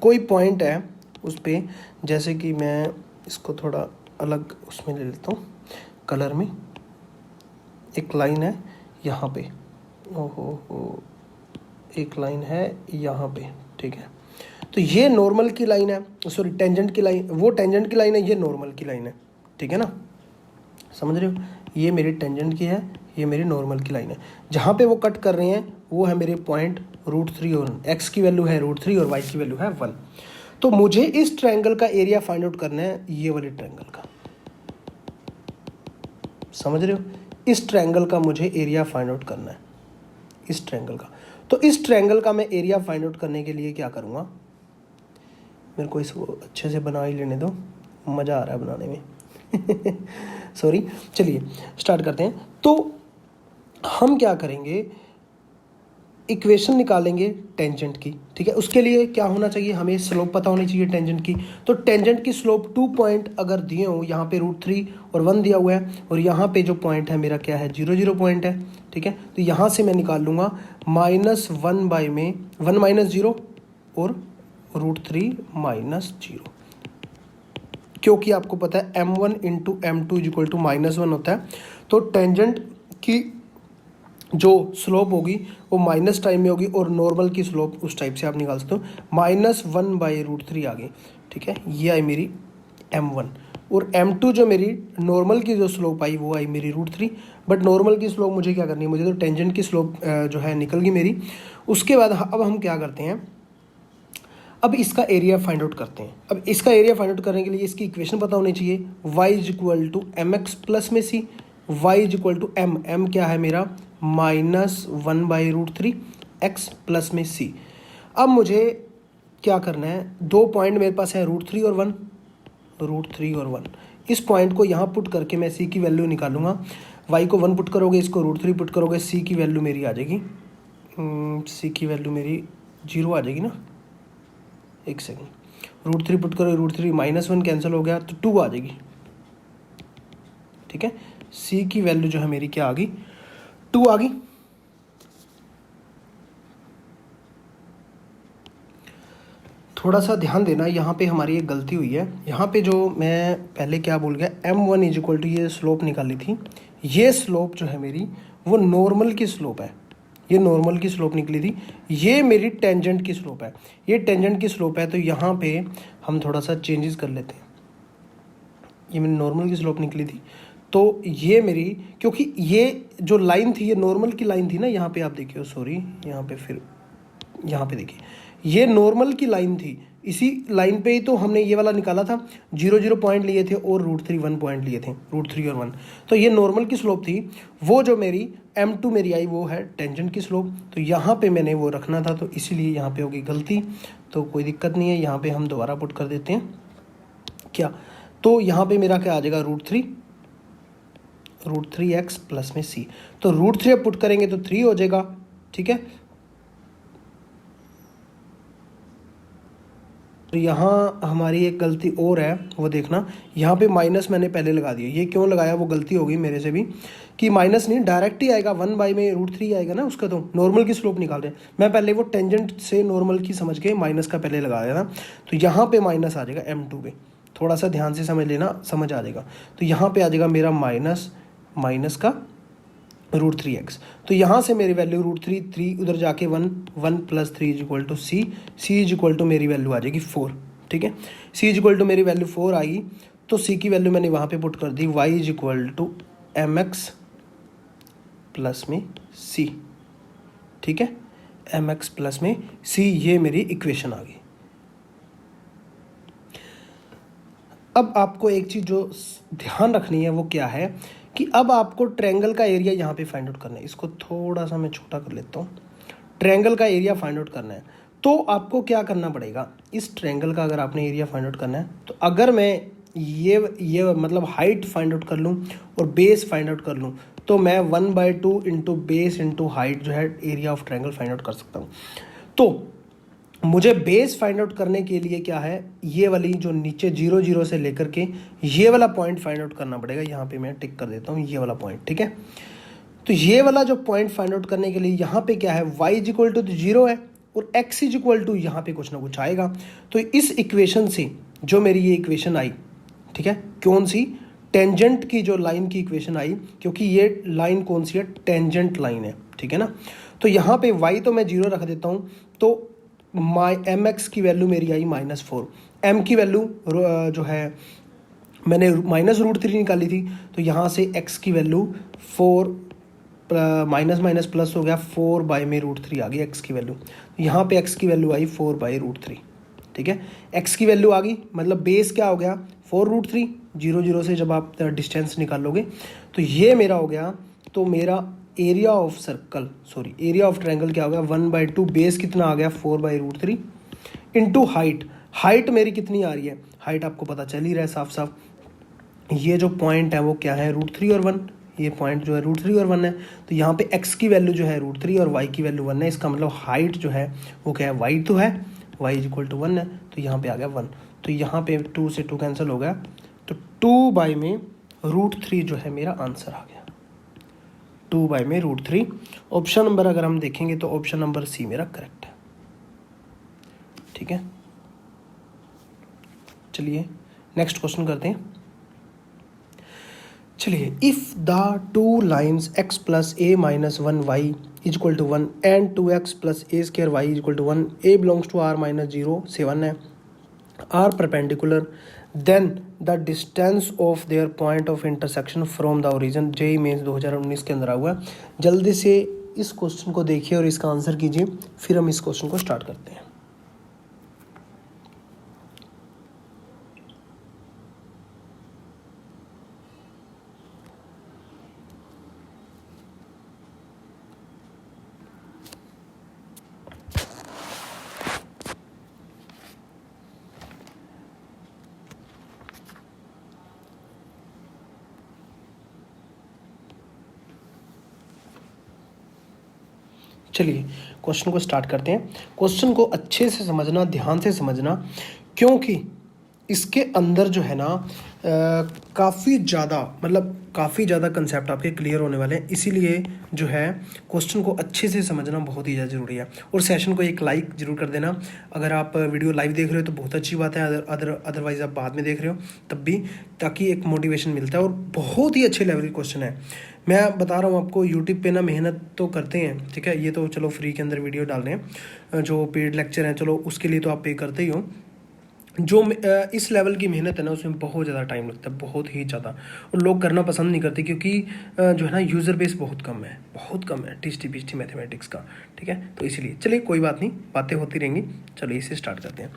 कोई पॉइंट है उस पर, जैसे कि मैं इसको थोड़ा अलग उसमें ले लेता हूँ कलर में, एक लाइन है यहाँ पे, ओहो एक लाइन है यहाँ पे, ठीक है। तो ये नॉर्मल की लाइन है, सॉरी टेंजेंट की लाइन, वो टेंजेंट की लाइन है, ये नॉर्मल की लाइन है, ठीक है ना, समझ रहे हो। ये मेरी टेंजेंट की है, ये मेरी नॉर्मल की लाइन है। जहाँ पे वो कट कर रहे हैं वो है मेरे पॉइंट √3 और x की वैल्यू है √3 और y की वैल्यू है 1। तो मुझे इस ट्रायंगल का एरिया फाइंड आउट करना है, ये वाले ट्रायंगल का, समझ रहे हो, इस ट्रायंगल का मुझे एरिया फाइंड आउट करना है, इस ट्रायंगल का। तो इस ट्रायंगल का मैं एरिया फाइंड आउट करने के लिए क्या करूँगा, मेरे को इसको अच्छे से बना ही लेने दो, मज़ा आ रहा है बनाने में सॉरी। चलिए स्टार्ट करते हैं। तो हम क्या करेंगे, इक्वेशन निकालेंगे टेंजेंट की, ठीक है। उसके लिए क्या होना चाहिए, हमें स्लोप पता होनी चाहिए टेंजेंट की। तो टेंजेंट की स्लोप 2 पॉइंट अगर दिए हो, यहाँ पे √3 और 1 दिया हुआ है, और यहाँ पे जो पॉइंट है मेरा क्या है, 0 0 पॉइंट है, ठीक है। तो यहाँ से मैं निकाल लूँगा -1 बाई में 1 माइनस 0 और √3 माइनस 0, क्योंकि आपको पता है m1 into m2 equal to -1 होता है। तो टेंजेंट की जो स्लोप होगी वो माइनस टाइम में होगी, और नॉर्मल की स्लोप उस टाइप से आप निकाल सकते हो, -1 बाई √3 आ गई, ठीक है। ये आई मेरी m1, और m2 जो मेरी नॉर्मल की जो स्लोप आई वो आई मेरी √3। बट नॉर्मल की स्लोप मुझे क्या करनी है, मुझे तो टेंजेंट की स्लोप जो है निकल गई मेरी। उसके बाद अब हम क्या करते हैं, अब इसका एरिया फाइंड आउट करते हैं। अब इसका एरिया फाइंड आउट करने के लिए इसकी इक्वेशन पता होनी चाहिए, y equal to mx plus में c, y equal to m क्या है मेरा, -1 बाई √3 x प्लस में c। अब मुझे क्या करना है, 2 पॉइंट मेरे पास है √3 और 1, √3 और 1। इस पॉइंट को यहाँ पुट करके मैं c की वैल्यू निकालूंगा। y को 1 पुट करोगे, इसको √3 पुट करोगे, c की वैल्यू मेरी आ जाएगी, c की वैल्यू मेरी 0 आ जाएगी ना, एक सेकेंड, √3 पुट करो, √3 -1 कैंसिल हो गया तो 2 आ जाएगी, ठीक है। c की वैल्यू जो है मेरी क्या आ गई, 2 आ गई। थोड़ा सा ध्यान देना, यहाँ पे हमारी एक गलती हुई है। यहाँ पे जो मैं पहले क्या बोल गया, m1 इज इक्वल टू, ये स्लोप निकाली थी, ये स्लोप जो है मेरी वो नॉर्मल की स्लोप है, ये नॉर्मल की स्लोप निकली थी, ये मेरी टेंजेंट की स्लोप है, ये टेंजेंट की स्लोप है। तो यहाँ पे हम थोड़ा सा चेंजेस कर लेते हैं, ये मेरी नॉर्मल की स्लोप निकली थी, तो ये मेरी, क्योंकि ये जो लाइन थी ये नॉर्मल की लाइन थी ना, यहाँ पे आप देखिए, सॉरी यहाँ पे फिर यहाँ पे देखिए ये नॉर्मल की लाइन थी, इसी लाइन पे ही तो हमने ये वाला निकाला था, 0 पॉइंट लिए थे और √3 1 पॉइंट लिए थे, √3 और 1। तो ये नॉर्मल की स्लोप थी, वो जो मेरी m2 मेरी आई वो है टेंजेंट की स्लोप। तो यहाँ पे मैंने वो रखना था, तो इसीलिए यहाँ पे होगी गलती। तो कोई दिक्कत नहीं है, यहाँ पे हम दोबारा पुट कर देते हैं क्या। तो यहाँ पे मेरा क्या आ जाएगा, √3x प्लस में c। तो √3 पुट करेंगे तो 3 हो जाएगा, ठीक है। तो यहाँ हमारी एक गलती और है, वो देखना, यहाँ पे माइनस मैंने पहले लगा दिया। ये क्यों लगाया, वो गलती होगी मेरे से भी, कि माइनस नहीं डायरेक्ट ही आएगा, 1 में √3 आएगा ना उसका। तो नॉर्मल की स्लोप निकाल रहे हैं, मैं पहले वो टेंजेंट से नॉर्मल की समझ के माइनस का पहले लगाया था। तो यहाँ पे माइनस आ जाएगा m2 पे, थोड़ा सा ध्यान से समझ लेना, समझ आ जाएगा। तो यहाँ पे आ जाएगा मेरा माइनस का √3x। तो यहाँ से मेरी वैल्यू √3 उधर जाके 1 प्लस 3 c मेरी वैल्यू आ जाएगी 4, ठीक है। c मेरी वैल्यू 4 आई, तो c की वैल्यू मैंने वहाँ पे पुट कर दी, y mx प्लस में c, ठीक है, mx प्लस में c, ये मेरी इक्वेशन आ गई। अब आपको एक चीज़ जो ध्यान रखनी है वो क्या है कि अब आपको ट्रायंगल का एरिया यहाँ पे फाइंड आउट करना है। इसको थोड़ा सा मैं छोटा कर लेता हूँ। ट्रायंगल का एरिया फाइंड आउट करना है, तो आपको क्या करना पड़ेगा, इस ट्रायंगल का अगर आपने एरिया फाइंड आउट करना है, तो अगर मैं ये मतलब हाइट फाइंड आउट कर लूँ और बेस फाइंड आउट कर लूँ, तो मैं 1/2 इंटू बेस इंटू हाइट जो है area of triangle find out कर सकता हूँ। तो मुझे बेस फाइंड आउट करने के लिए क्या है, ये वाली जो नीचे 0 से लेकर के ये वाला पॉइंट फाइंड आउट करना पड़ेगा। यहाँ पे मैं टिक कर देता हूँ ये वाला पॉइंट, ठीक है। तो ये वाला जो पॉइंट फाइंड आउट करने के लिए यहाँ पे क्या है, y इक्वल टू 0 है और x इक्वल टू यहाँ पे कुछ ना कुछ आएगा। तो इस इक्वेशन से जो मेरी ये इक्वेशन आई, ठीक है, कौन सी, टेंजेंट की जो लाइन की इक्वेशन आई, क्योंकि ये लाइन कौन सी है, टेंजेंट लाइन है, ठीक है ना। तो यहाँ पे y तो मैं 0 रख देता हूँ, तो mx की वैल्यू मेरी आई -4, m की वैल्यू जो है मैंने -√3 निकाली थी, तो यहाँ से x की वैल्यू 4 माइनस माइनस प्लस हो गया, 4 में √3 आ गई x की वैल्यू। यहाँ पे x की वैल्यू आई 4/√3, ठीक है। x की वैल्यू आ गई, मतलब बेस क्या हो गया, 4√3, 0 से जब आप डिस्टेंस निकालोगे तो ये मेरा हो गया। तो मेरा area of circle, sorry area of triangle क्या हो गया, 1/2, बेस कितना आ गया 4/√3 इंटू हाइट मेरी कितनी आ रही है, हाइट आपको पता चल ही रहा है साफ साफ, ये जो पॉइंट है वो क्या है, √3 और 1, ये पॉइंट जो है √3 और 1 है। तो यहाँ पे x की वैल्यू जो है √3 और y की वैल्यू 1 है, इसका मतलब हाइट जो है वो क्या है, y तो है, y इक्वल टू 1 है, तो यहाँ पे आ गया 1। तो यहाँ पे 2 से 2 कैंसिल हो गया, तो 2 में √3 जो है मेरा आंसर आ गया, 2 में √3। ऑप्शन नंबर अगर हम देखेंगे तो ऑप्शन नंबर सी मेरा करेक्ट है, ठीक है। चलिए नेक्स्ट क्वेश्चन करते हैं। चलिए, if the two lines x plus a minus 1y equal to 1 and 2x plus a square y equal to 1, a belongs to r minus 0 से 1 है, are perpendicular, then the distance of their point of intersection from the origin. JEE mains 2019 के अंदर हुआ है। जल्दी से इस question को देखिए और इसका आंसर कीजिए, फिर हम इस क्वेश्चन को स्टार्ट करते हैं। चलिए क्वेश्चन को स्टार्ट करते हैं। क्वेश्चन को अच्छे से समझना, ध्यान से समझना, क्योंकि इसके अंदर जो है ना काफ़ी ज़्यादा कंसेप्ट आपके क्लियर होने वाले हैं। इसीलिए जो है क्वेश्चन को अच्छे से समझना बहुत ही ज़्यादा ज़रूरी है। और सेशन को एक लाइक ज़रूर कर देना। अगर आप वीडियो लाइव देख रहे हो तो बहुत अच्छी बात है, अदरवाइज़ आप बाद में देख रहे हो तब भी, ताकि एक मोटिवेशन मिलता है। और बहुत ही अच्छे लेवल के क्वेश्चन है, मैं बता रहा हूँ आपको। यूट्यूब पे ना मेहनत तो करते हैं, ठीक है, ये तो चलो फ्री के अंदर वीडियो डाल रहे हैं, जो पेड लेक्चर हैं चलो उसके लिए तो आप पे करते ही हो, जो इस लेवल की मेहनत है ना उसमें बहुत ज़्यादा टाइम लगता है, बहुत ही ज़्यादा, और लोग करना पसंद नहीं करते क्योंकि जो है ना यूज़र बेस बहुत कम है टिस्टी पिस्टी मैथमेटिक्स का, ठीक है। तो इसीलिए चलिए कोई बात नहीं, बातें होती रहेंगी। चलिए इसे स्टार्ट करते हैं।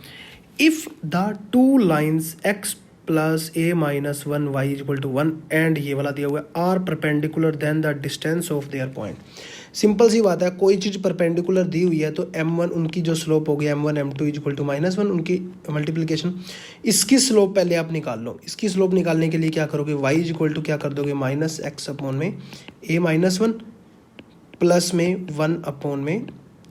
If the two lines x plus a minus 1 y equal to 1 and ये वाला दिया हुआ है are perpendicular then the distance of their point. Simple सी बात है, कोई चीज़ परपेंडिकुलर दी हुई है तो m1 उनकी जो स्लोप होगी m1 m2 इक्वल टू -1 उनकी मल्टीप्लिकेशन, इसकी स्लोप पहले आप निकाल लो। इसकी स्लोप निकालने के लिए क्या करोगे, y इक्वल टू क्या कर दोगे -x अपॉन में a-1 प्लस में 1 अपॉन में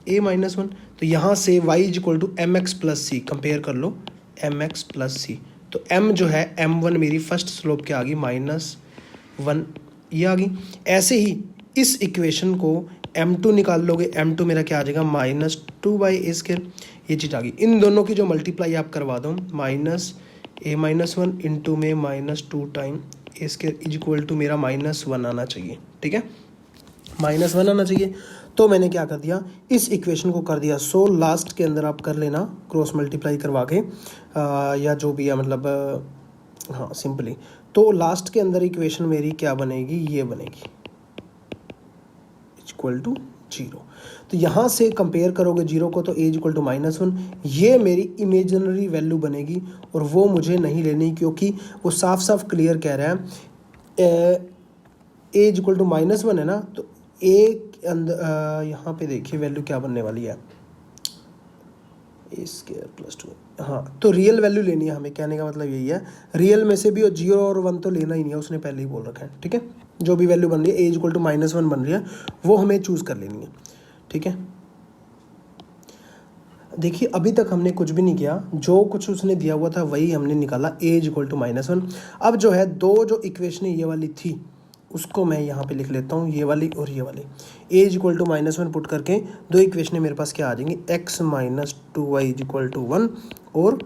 a-1। तो यहाँ से y equal to mx plus c compare कर लो, mx प्लस c। तो m जो है m1 मेरी फर्स्ट स्लोप क्या आ गई -1 ये आ गई। ऐसे ही इस इक्वेशन को m2 निकाल लोगे, m2 मेरा क्या आ जाएगा -2/a², ये चीज़ आ गई। इन दोनों की जो मल्टीप्लाई आप करवा दो -a-1 इंटू में -2 टाइम a² इक्वल टू मेरा -1 आना चाहिए, ठीक है, -1 आना चाहिए। तो मैंने क्या कर दिया, इस इक्वेशन को कर दिया। सो लास्ट के अंदर आप कर लेना क्रॉस मल्टीप्लाई करवा के या जो भी है मतलब हाँ सिंपली। तो लास्ट के अंदर इक्वेशन मेरी क्या बनेगी, ये बनेगी इक्वल टू 0। तो यहाँ से कंपेयर करोगे 0 को तो a इक्वल टू -1, ये मेरी इमेजिनरी वैल्यू बनेगी और वो मुझे नहीं लेनी क्योंकि वो साफ साफ क्लियर कह रहा है a इक्वल टू -1 है ना। तो a के अंदर यहाँ पे देखिए वैल्यू क्या बनने वाली है a² + 2। हाँ तो रियल वैल्यू लेनी है हमें, कहने का मतलब यही है। रियल में से भी 0 और 1 तो लेना ही नहीं है, उसने पहले ही बोल रखा है, ठीक है। जो भी वैल्यू बन रही है a इक्वल टू -1 बन रही है वो हमें चूज़ कर लेनी है, ठीक है। देखिए अभी तक हमने कुछ भी नहीं किया, जो कुछ उसने दिया हुआ था वही हमने निकाला, a इक्वल टू -1। अब जो है दो जो इक्वेशन ये वाली थी उसको मैं यहाँ पे लिख लेता हूँ, ये वाली और ये वाली। a इक्वल टू -1 पुट करके दो इक्वेशनें मेरे पास क्या आ जाएंगी, x minus 2y equal to 1 और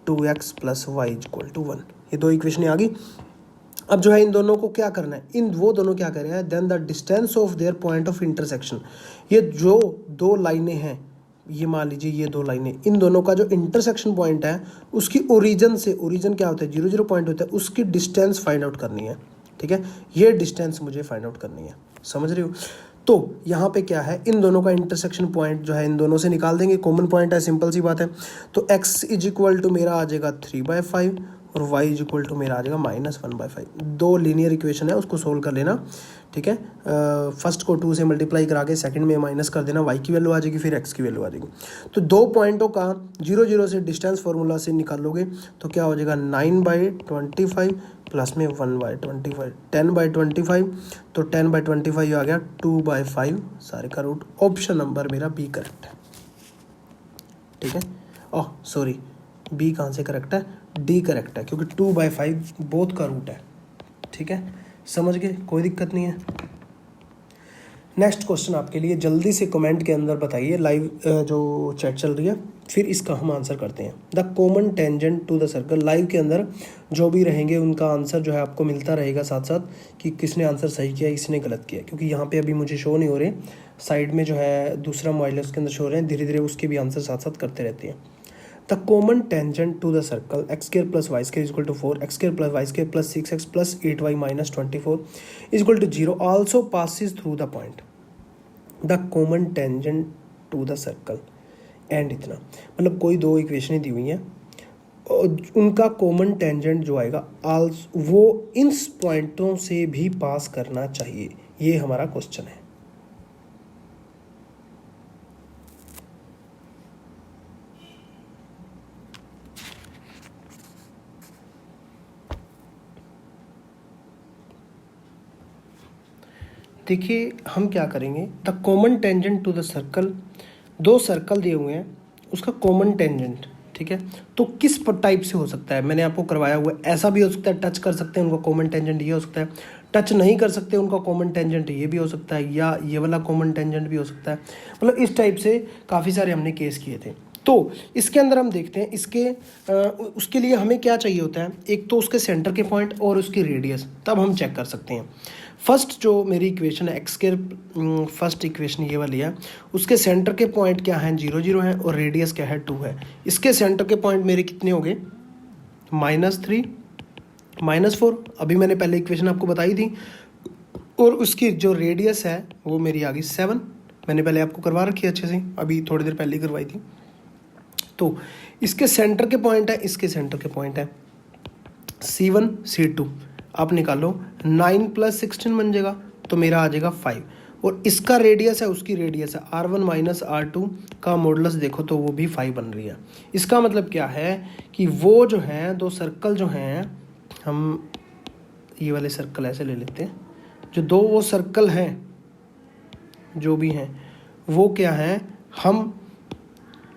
2x plus y equal to 1। ये दो इक्वेशनें आ गई। अब जो है इन दोनों को क्या करना है, इन वो दोनों क्या कर रहे हैं, then the distance of their point of intersection. ये जो दो लाइनें हैं, ये मान लीजिए ये दो लाइनें, इन दोनों का जो इंटरसेक्शन पॉइंट है उसकी ओरिजिन से, ओरिजिन क्या होता है 0 0 पॉइंट होता है, उसकी डिस्टेंस फाइंड आउट करनी है, ठीक है। ये डिस्टेंस मुझे फाइंड आउट करनी है, समझ रहे हो। तो यहाँ पे क्या है, इन दोनों का इंटरसेक्शन पॉइंट जो है इन दोनों से निकाल देंगे, कॉमन पॉइंट है, सिंपल सी बात है। तो x इक्वल टू मेरा आ जाएगा 3/5 और y इक्वल टू मेरा आ जाएगा -1/5। दो लीनियर इक्वेशन है, उसको सोल्व कर लेना, ठीक है। फर्स्ट को 2 से मल्टीप्लाई करा के सेकंड में माइनस कर देना, y की वैल्यू आ जाएगी, फिर x की वैल्यू आ जाएगी। तो दो पॉइंटों का 0 0 से डिस्टेंस फार्मूला से निकालोगे तो क्या हो जाएगा 9/25 प्लस में 1/25, 10/25। तो 10/25 आ गया 2/5 सारे का रूट। ऑप्शन नंबर मेरा बी करेक्ट है, ठीक है। ओह सॉरी, बी कहाँ से करेक्ट है, डी करेक्ट है, क्योंकि 2/5 बोथ का रूट है, ठीक है। समझ गए, कोई दिक्कत नहीं है। नेक्स्ट क्वेश्चन आपके लिए, जल्दी से कमेंट के अंदर बताइए, लाइव जो चैट चल रही है, फिर इसका हम आंसर करते हैं। The common tangent to the circle, live के अंदर जो भी रहेंगे उनका आंसर जो है आपको मिलता रहेगा साथ साथ कि किसने आंसर सही किया, किसने गलत किया, क्योंकि यहाँ पे अभी मुझे शो नहीं हो रहे, साइड में जो है दूसरा मोबाइल है उसके अंदर शो हो रहे हैं, धीरे धीरे उसके भी आंसर साथ साथ करते रहते हैं। The common tangent to the circle x² + y² equal to 4, x² + y² + 6x + 8y - 24 equal to 0 also passes through the point. The common tangent to the circle and इतना, मतलब कोई दो इक्वेशनें दी हुई हैं और उनका कॉमन टेंजेंट जो आएगा वो इन पॉइंटों से भी पास करना चाहिए, ये हमारा क्वेश्चन है। देखिए हम क्या करेंगे, the common tangent to the circle, दो सर्कल दिए हुए हैं उसका कॉमन टेंजेंट, ठीक है। तो किस टाइप से हो सकता है, मैंने आपको करवाया हुआ है। ऐसा भी हो सकता है, टच कर सकते हैं उनका कॉमन टेंजेंट ये हो सकता है, टच नहीं कर सकते उनका कॉमन टेंजेंट ये भी हो सकता है, या ये वाला कॉमन टेंजेंट भी हो सकता है। मतलब इस टाइप से काफ़ी सारे हमने केस किए थे। तो इसके अंदर हम देखते हैं इसके उसके लिए हमें क्या चाहिए होता है, एक तो उसके सेंटर के पॉइंट और उसकी रेडियस, तब हम चेक कर सकते हैं। फर्स्ट जो मेरी इक्वेशन है एक्स के फर्स्ट इक्वेशन ये वाली है, उसके सेंटर के पॉइंट क्या हैं, 0 0 है और रेडियस क्या है 2 है। इसके सेंटर के पॉइंट मेरे कितने हो गए, -3 -4, अभी मैंने पहले इक्वेशन आपको बताई थी, और उसकी जो रेडियस है वो मेरी आ गई 7। मैंने पहले आपको करवा रखी है अच्छे से, अभी थोड़ी देर पहले ही करवाई थी। तो इसके सेंटर के पॉइंट है, इसके सेंटर के पॉइंट है C1 C2, आप निकालो 9 + 16 बन जाएगा, तो मेरा आ जाएगा 5। और इसका रेडियस है, उसकी रेडियस है R1 - R2 का मॉडुलस देखो तो वो भी 5 बन रही है। इसका मतलब क्या है कि वो जो है दो सर्कल जो हैं, हम ये वाले सर्कल ऐसे ले लेते हैं, जो दो वो सर्कल हैं जो भी हैं वो क्या है, हम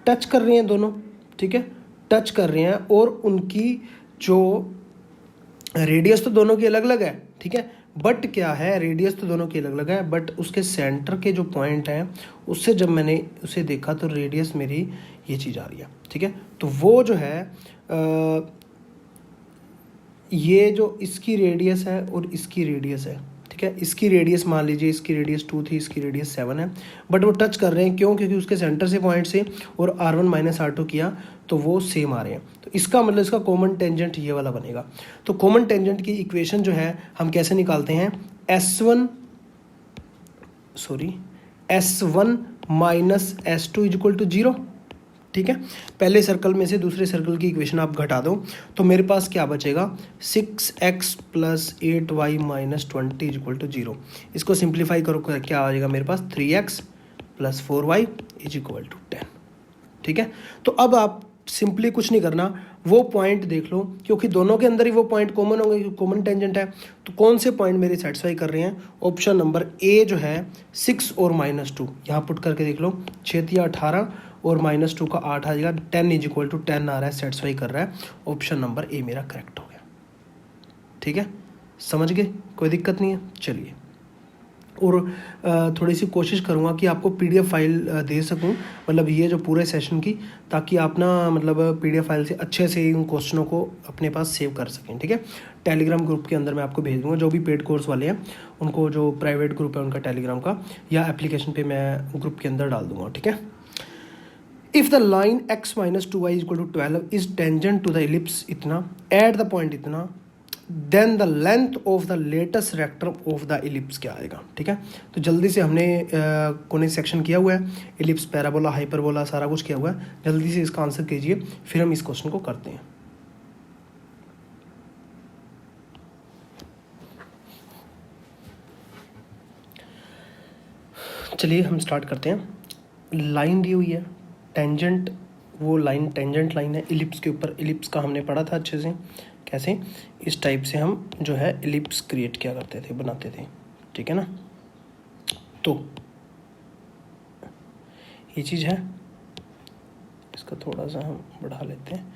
टच कर रहे हैं दोनों, ठीक है, टच कर रहे हैं, और उनकी जो रेडियस तो दोनों की अलग अलग है, ठीक है, बट क्या है, रेडियस तो दोनों की अलग अलग है, बट उसके सेंटर के जो पॉइंट हैं उससे जब मैंने उसे देखा तो रेडियस मेरी ये चीज़ आ रही है, ठीक है। तो वो जो है ये जो इसकी रेडियस है और इसकी रेडियस है, ठीक है, इसकी रेडियस मान लीजिए इसकी रेडियस 2 थी, इसकी रेडियस 7 है, बट वो टच कर रहे हैं, क्यों, क्योंकि उसके सेंटर से पॉइंट से और R1 - R2 किया तो वो सेम आ रहे हैं। तो इसका मतलब इसका कॉमन टेंजेंट ये वाला बनेगा। तो कॉमन टेंजेंट की इक्वेशन जो है हम कैसे निकालते हैं, S1 - S2 = 0, ठीक है। पहले सर्कल में से दूसरे सर्कल की इक्वेशन आप घटा दो तो मेरे पास क्या बचेगा, 6x + 8y - 20 = 0। इसको सिंप्लीफाई करो, क्या आ जाएगा मेरे पास, 3x + 4y = 10, ठीक है। तो अब आप सिंपली कुछ नहीं करना, वो पॉइंट देख लो, क्योंकि दोनों के अंदर ही वो पॉइंट कॉमन होंगे, क्योंकि कॉमन टेंजेंट है। तो कौन से पॉइंट मेरे सेटिस्फाई कर रहे हैं, ऑप्शन नंबर ए जो है 6 और -2, यहाँ पुट करके देख लो, 6 × 18 और -2 का 8 आ जाएगा, 10 = 10 आ रहा है, सेटिस्फाई कर रहा है। ऑप्शन नंबर ए मेरा करेक्ट हो गया, ठीक है, समझ गए, कोई दिक्कत नहीं है। चलिए, और थोड़ी सी कोशिश करूँगा कि आपको PDF फाइल दे सकूँ, मतलब ये जो पूरे सेशन की, ताकि आप ना मतलब PDF फाइल से अच्छे से उन क्वेश्चनों को अपने पास सेव कर सकें, ठीक है। टेलीग्राम ग्रुप के अंदर मैं आपको भेज दूँगा, जो भी पेड कोर्स वाले हैं उनको, जो प्राइवेट ग्रुप है उनका टेलीग्राम का, या एप्लीकेशन पे मैं ग्रुप के अंदर डाल दूँगा, ठीक है। If the line x - 2y = 12 is tangent to the ellipse इतना एट द पॉइंट इतना, then the length of the latest rectum of the ellipse क्या आएगा, ठीक है। तो जल्दी से हमने कोने सेक्शन किया हुआ है, इलिप्स, पैराबोला, हाइपरबोला, सारा कुछ किया हुआ है, जल्दी से इसका आंसर कीजिए, फिर हम इस क्वेश्चन को करते हैं। चलिए हम स्टार्ट करते हैं। लाइन दी हुई है, टेंजेंट, वो लाइन टेंजेंट लाइन है इलिप्स के ऊपर। इलिप्स का हमने पढ़ा था अच्छे से, कैसे इस टाइप से हम जो है इलिप्स क्रिएट किया करते थे, बनाते थे, ठीक है ना। तो ये चीज़ है, इसका थोड़ा सा हम बढ़ा लेते हैं।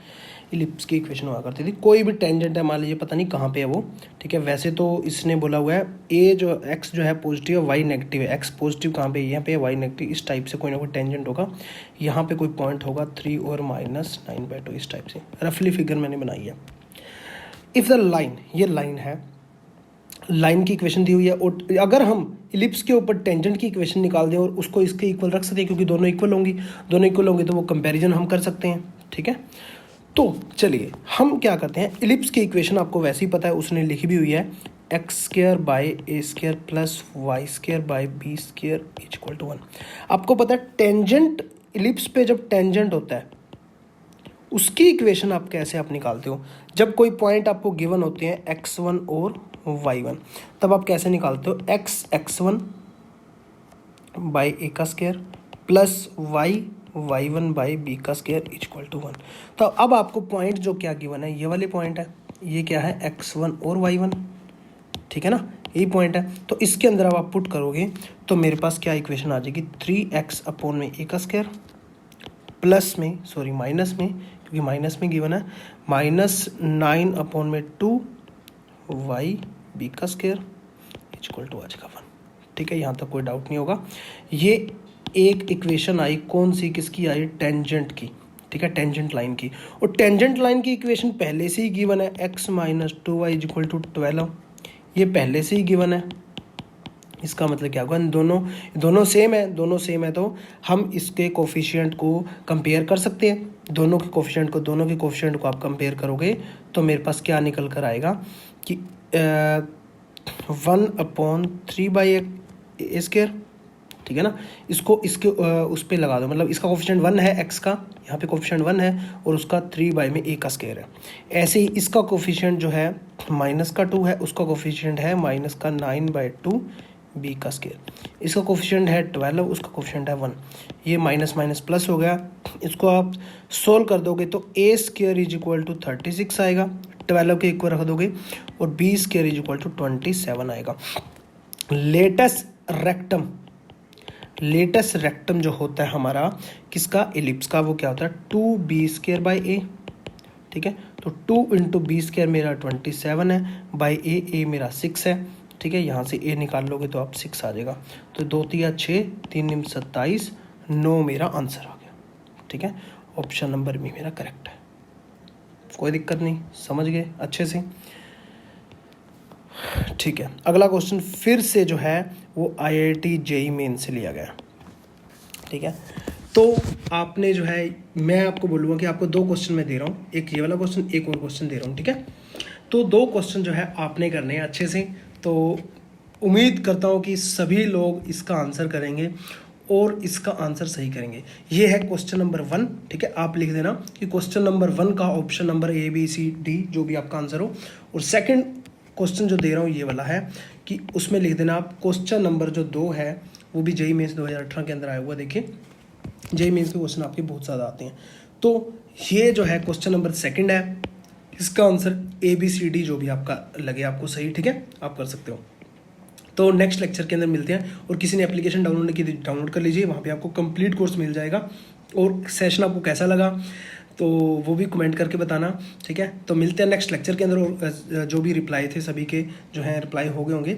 इलिप्स की इक्वेशन हुआ करती थी, कोई भी टेंजेंट है, मान लीजिए पता नहीं कहाँ पे है वो, ठीक है। वैसे तो इसने बोला हुआ है ए जो एक्स जो है पॉजिटिव है, वाई नेगेटिव है, एक्स पॉजिटिव कहाँ पे, यहाँ पे, वाई नेगेटिव, इस टाइप से कोई ना कोई टेंजेंट होगा। यहाँ पे कोई पॉइंट होगा 3 और -9/2, इस टाइप से रफली फिगर मैंने बनाई है। इफ़ द लाइन, ये लाइन है, लाइन की इक्वेशन दी हुई है, और अगर हम इलिप्स के ऊपर टेंजेंट की इक्वेशन निकाल दें और उसको इसके इक्वल रख सकते हैं, क्योंकि दोनों इक्वल होंगी, दोनों इक्वल होंगे तो वो कंपैरिजन हम कर सकते हैं, ठीक है। तो चलिए हम क्या करते हैं, इलिप्स की इक्वेशन आपको वैसे ही पता है, उसने लिखी भी हुई है, x² / a² + y² / b² = 1। आपको पता है टेंजेंट, इलिप्स पे जब टेंजेंट होता है उसकी इक्वेशन आप कैसे आप निकालते हो, जब कोई पॉइंट आपको गिवन होते हैं x1 और y1, तब आप कैसे निकालते हो, x1 / a² + y1 / b² = 1। तो अब आपको पॉइंट जो क्या गिवन है, ये वाले पॉइंट है, ये क्या है, x1 और y1, ठीक है ना, यही पॉइंट है। तो इसके अंदर अब आप पुट करोगे तो मेरे पास क्या इक्वेशन आ जाएगी, 3x/a² प्लस में, सॉरी माइनस में, क्योंकि माइनस में गिवन है, -9/2 y b² = आ जाएगा 1, ठीक है। यहाँ तक कोई डाउट नहीं होगा। ये एक इक्वेशन आई, कौन सी, किसकी आई, टेंजेंट की, ठीक है, टेंजेंट लाइन की। और टेंजेंट लाइन की इक्वेशन पहले से ही गिवन है, x - 2y = 12, ये पहले से ही गिवन है, इसका मतलब क्या होगा, दोनों सेम है तो हम इसके कोफिशिएंट को कंपेयर कर सकते हैं। दोनों के कोफिशिएंट को आप कंपेयर करोगे तो मेरे पास क्या निकल कर आएगा कि 1/3/a², ठीक है ना। इसको इसके उस पर लगा दो, मतलब इसका कोफिशिएंट 1 है x का, यहाँ पे कोफिशिएंट 1 है और उसका 3 में a² है। ऐसे ही इसका कोफिशिएंट जो है -2 है, उसका कोफिशिएंट है -9/2 b²। इसका कोफिशिएंट है 12, उसका कोफिशिएंट है 1। ये माइनस माइनस प्लस हो गया। इसको आप सोल्व कर दोगे तो a² = 36 आएगा, 12 के इक्वल रख दोगे, और b² = 27 आएगा। लेटेस्ट रेक्टम जो होता है हमारा किसका, एलिप्स का, वो क्या होता है 2b²/a, ठीक है। तो 2 × b² मेरा 27 है, बाई a मेरा 6 है, ठीक है। यहाँ से a निकाल लोगे तो आप 6 आ जाएगा। तो 2 × 6 3 × 27 9 मेरा आंसर आ गया, ठीक है। ऑप्शन नंबर बी मेरा करेक्ट है। कोई दिक्कत नहीं, समझ गए अच्छे से, ठीक है। अगला क्वेश्चन फिर से जो है वो IIT JEE मेन से लिया गया, ठीक है। तो आपने जो है, मैं आपको बोलूँगा कि आपको 2 क्वेश्चन मैं दे रहा हूँ, एक ये वाला क्वेश्चन, एक और क्वेश्चन दे रहा हूँ, ठीक है। तो 2 क्वेश्चन जो है आपने करने हैं अच्छे से। तो उम्मीद करता हूँ कि सभी लोग इसका आंसर करेंगे और इसका आंसर सही करेंगे। ये है क्वेश्चन नंबर 1, ठीक है। आप लिख देना कि क्वेश्चन नंबर 1 का option number A B C D जो भी आपका आंसर हो, और सेकंड क्वेश्चन जो दे रहा हूँ ये वाला है कि उसमें लिख देना आप क्वेश्चन नंबर जो 2 है, वो भी JEE मेंस 2018 के अंदर आया हुआ। देखिए JEE मेंस के क्वेश्चन आपके बहुत ज़्यादा आते हैं। तो ये जो है क्वेश्चन नंबर 2 है, इसका answer A B C D जो भी आपका लगे आपको सही, ठीक है, आप कर सकते हो। तो नेक्स्ट लेक्चर के अंदर मिलते हैं, और किसी ने एप्लीकेशन डाउनलोड की डाउनलोड कर लीजिए, वहाँ पे आपको कंप्लीट कोर्स मिल जाएगा। और सेशन आपको कैसा लगा तो वो भी कमेंट करके बताना, ठीक है। तो मिलते हैं नेक्स्ट लेक्चर के अंदर, और जो भी रिप्लाई थे सभी के जो हैं रिप्लाई हो गए होंगे,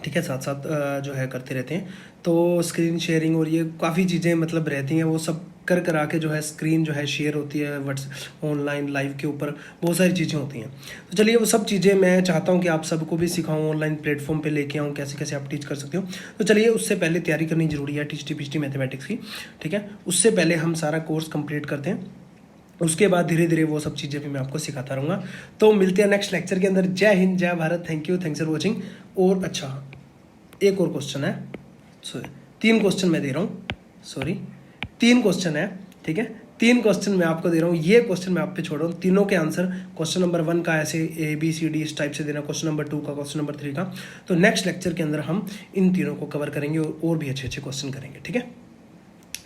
ठीक है। साथ साथ जो है करते रहते हैं, तो स्क्रीन शेयरिंग और ये काफ़ी चीज़ें मतलब रहती हैं, वो सब करा के जो है स्क्रीन जो है शेयर होती है व्हाट्सएप ऑनलाइन लाइव के ऊपर, बहुत सारी चीज़ें होती हैं। तो चलिए वो सब चीज़ें मैं चाहता हूँ कि आप सबको भी सिखाऊँ, ऑनलाइन प्लेटफॉर्म पे लेके आऊँ, कैसे कैसे आप टीच कर सकते हो। तो चलिए उससे पहले तैयारी करनी जरूरी है TCT मैथमेटिक्स की, ठीक है। उससे पहले हम सारा कोर्स कंप्लीट करते हैं, उसके बाद धीरे धीरे वो सब चीज़ें भी मैं आपको सिखाता रहूँगा। तो मिलते हैं नेक्स्ट लेक्चर के अंदर। जय हिंद, जय Bharat, thank you, thanks for watching. और अच्छा एक और क्वेश्चन है, सॉरी 3 क्वेश्चन मैं दे रहा हूँ, 3 क्वेश्चन है, ठीक है। 3 क्वेश्चन मैं आपको दे रहा हूँ, ये क्वेश्चन मैं आप पे छोड़ रहा हूँ। तीनों के आंसर क्वेश्चन नंबर 1 का ऐसे A B C D इस टाइप से देना, क्वेश्चन नंबर 2 का, क्वेश्चन नंबर 3 का। तो नेक्स्ट लेक्चर के अंदर हम इन तीनों को कवर करेंगे और भी अच्छे अच्छे क्वेश्चन करेंगे, ठीक है।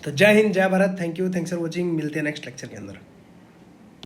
तो जय हिंद, जय Bharat, thank you, thanks for watching. मिलते हैं नेक्स्ट लेक्चर के अंदर।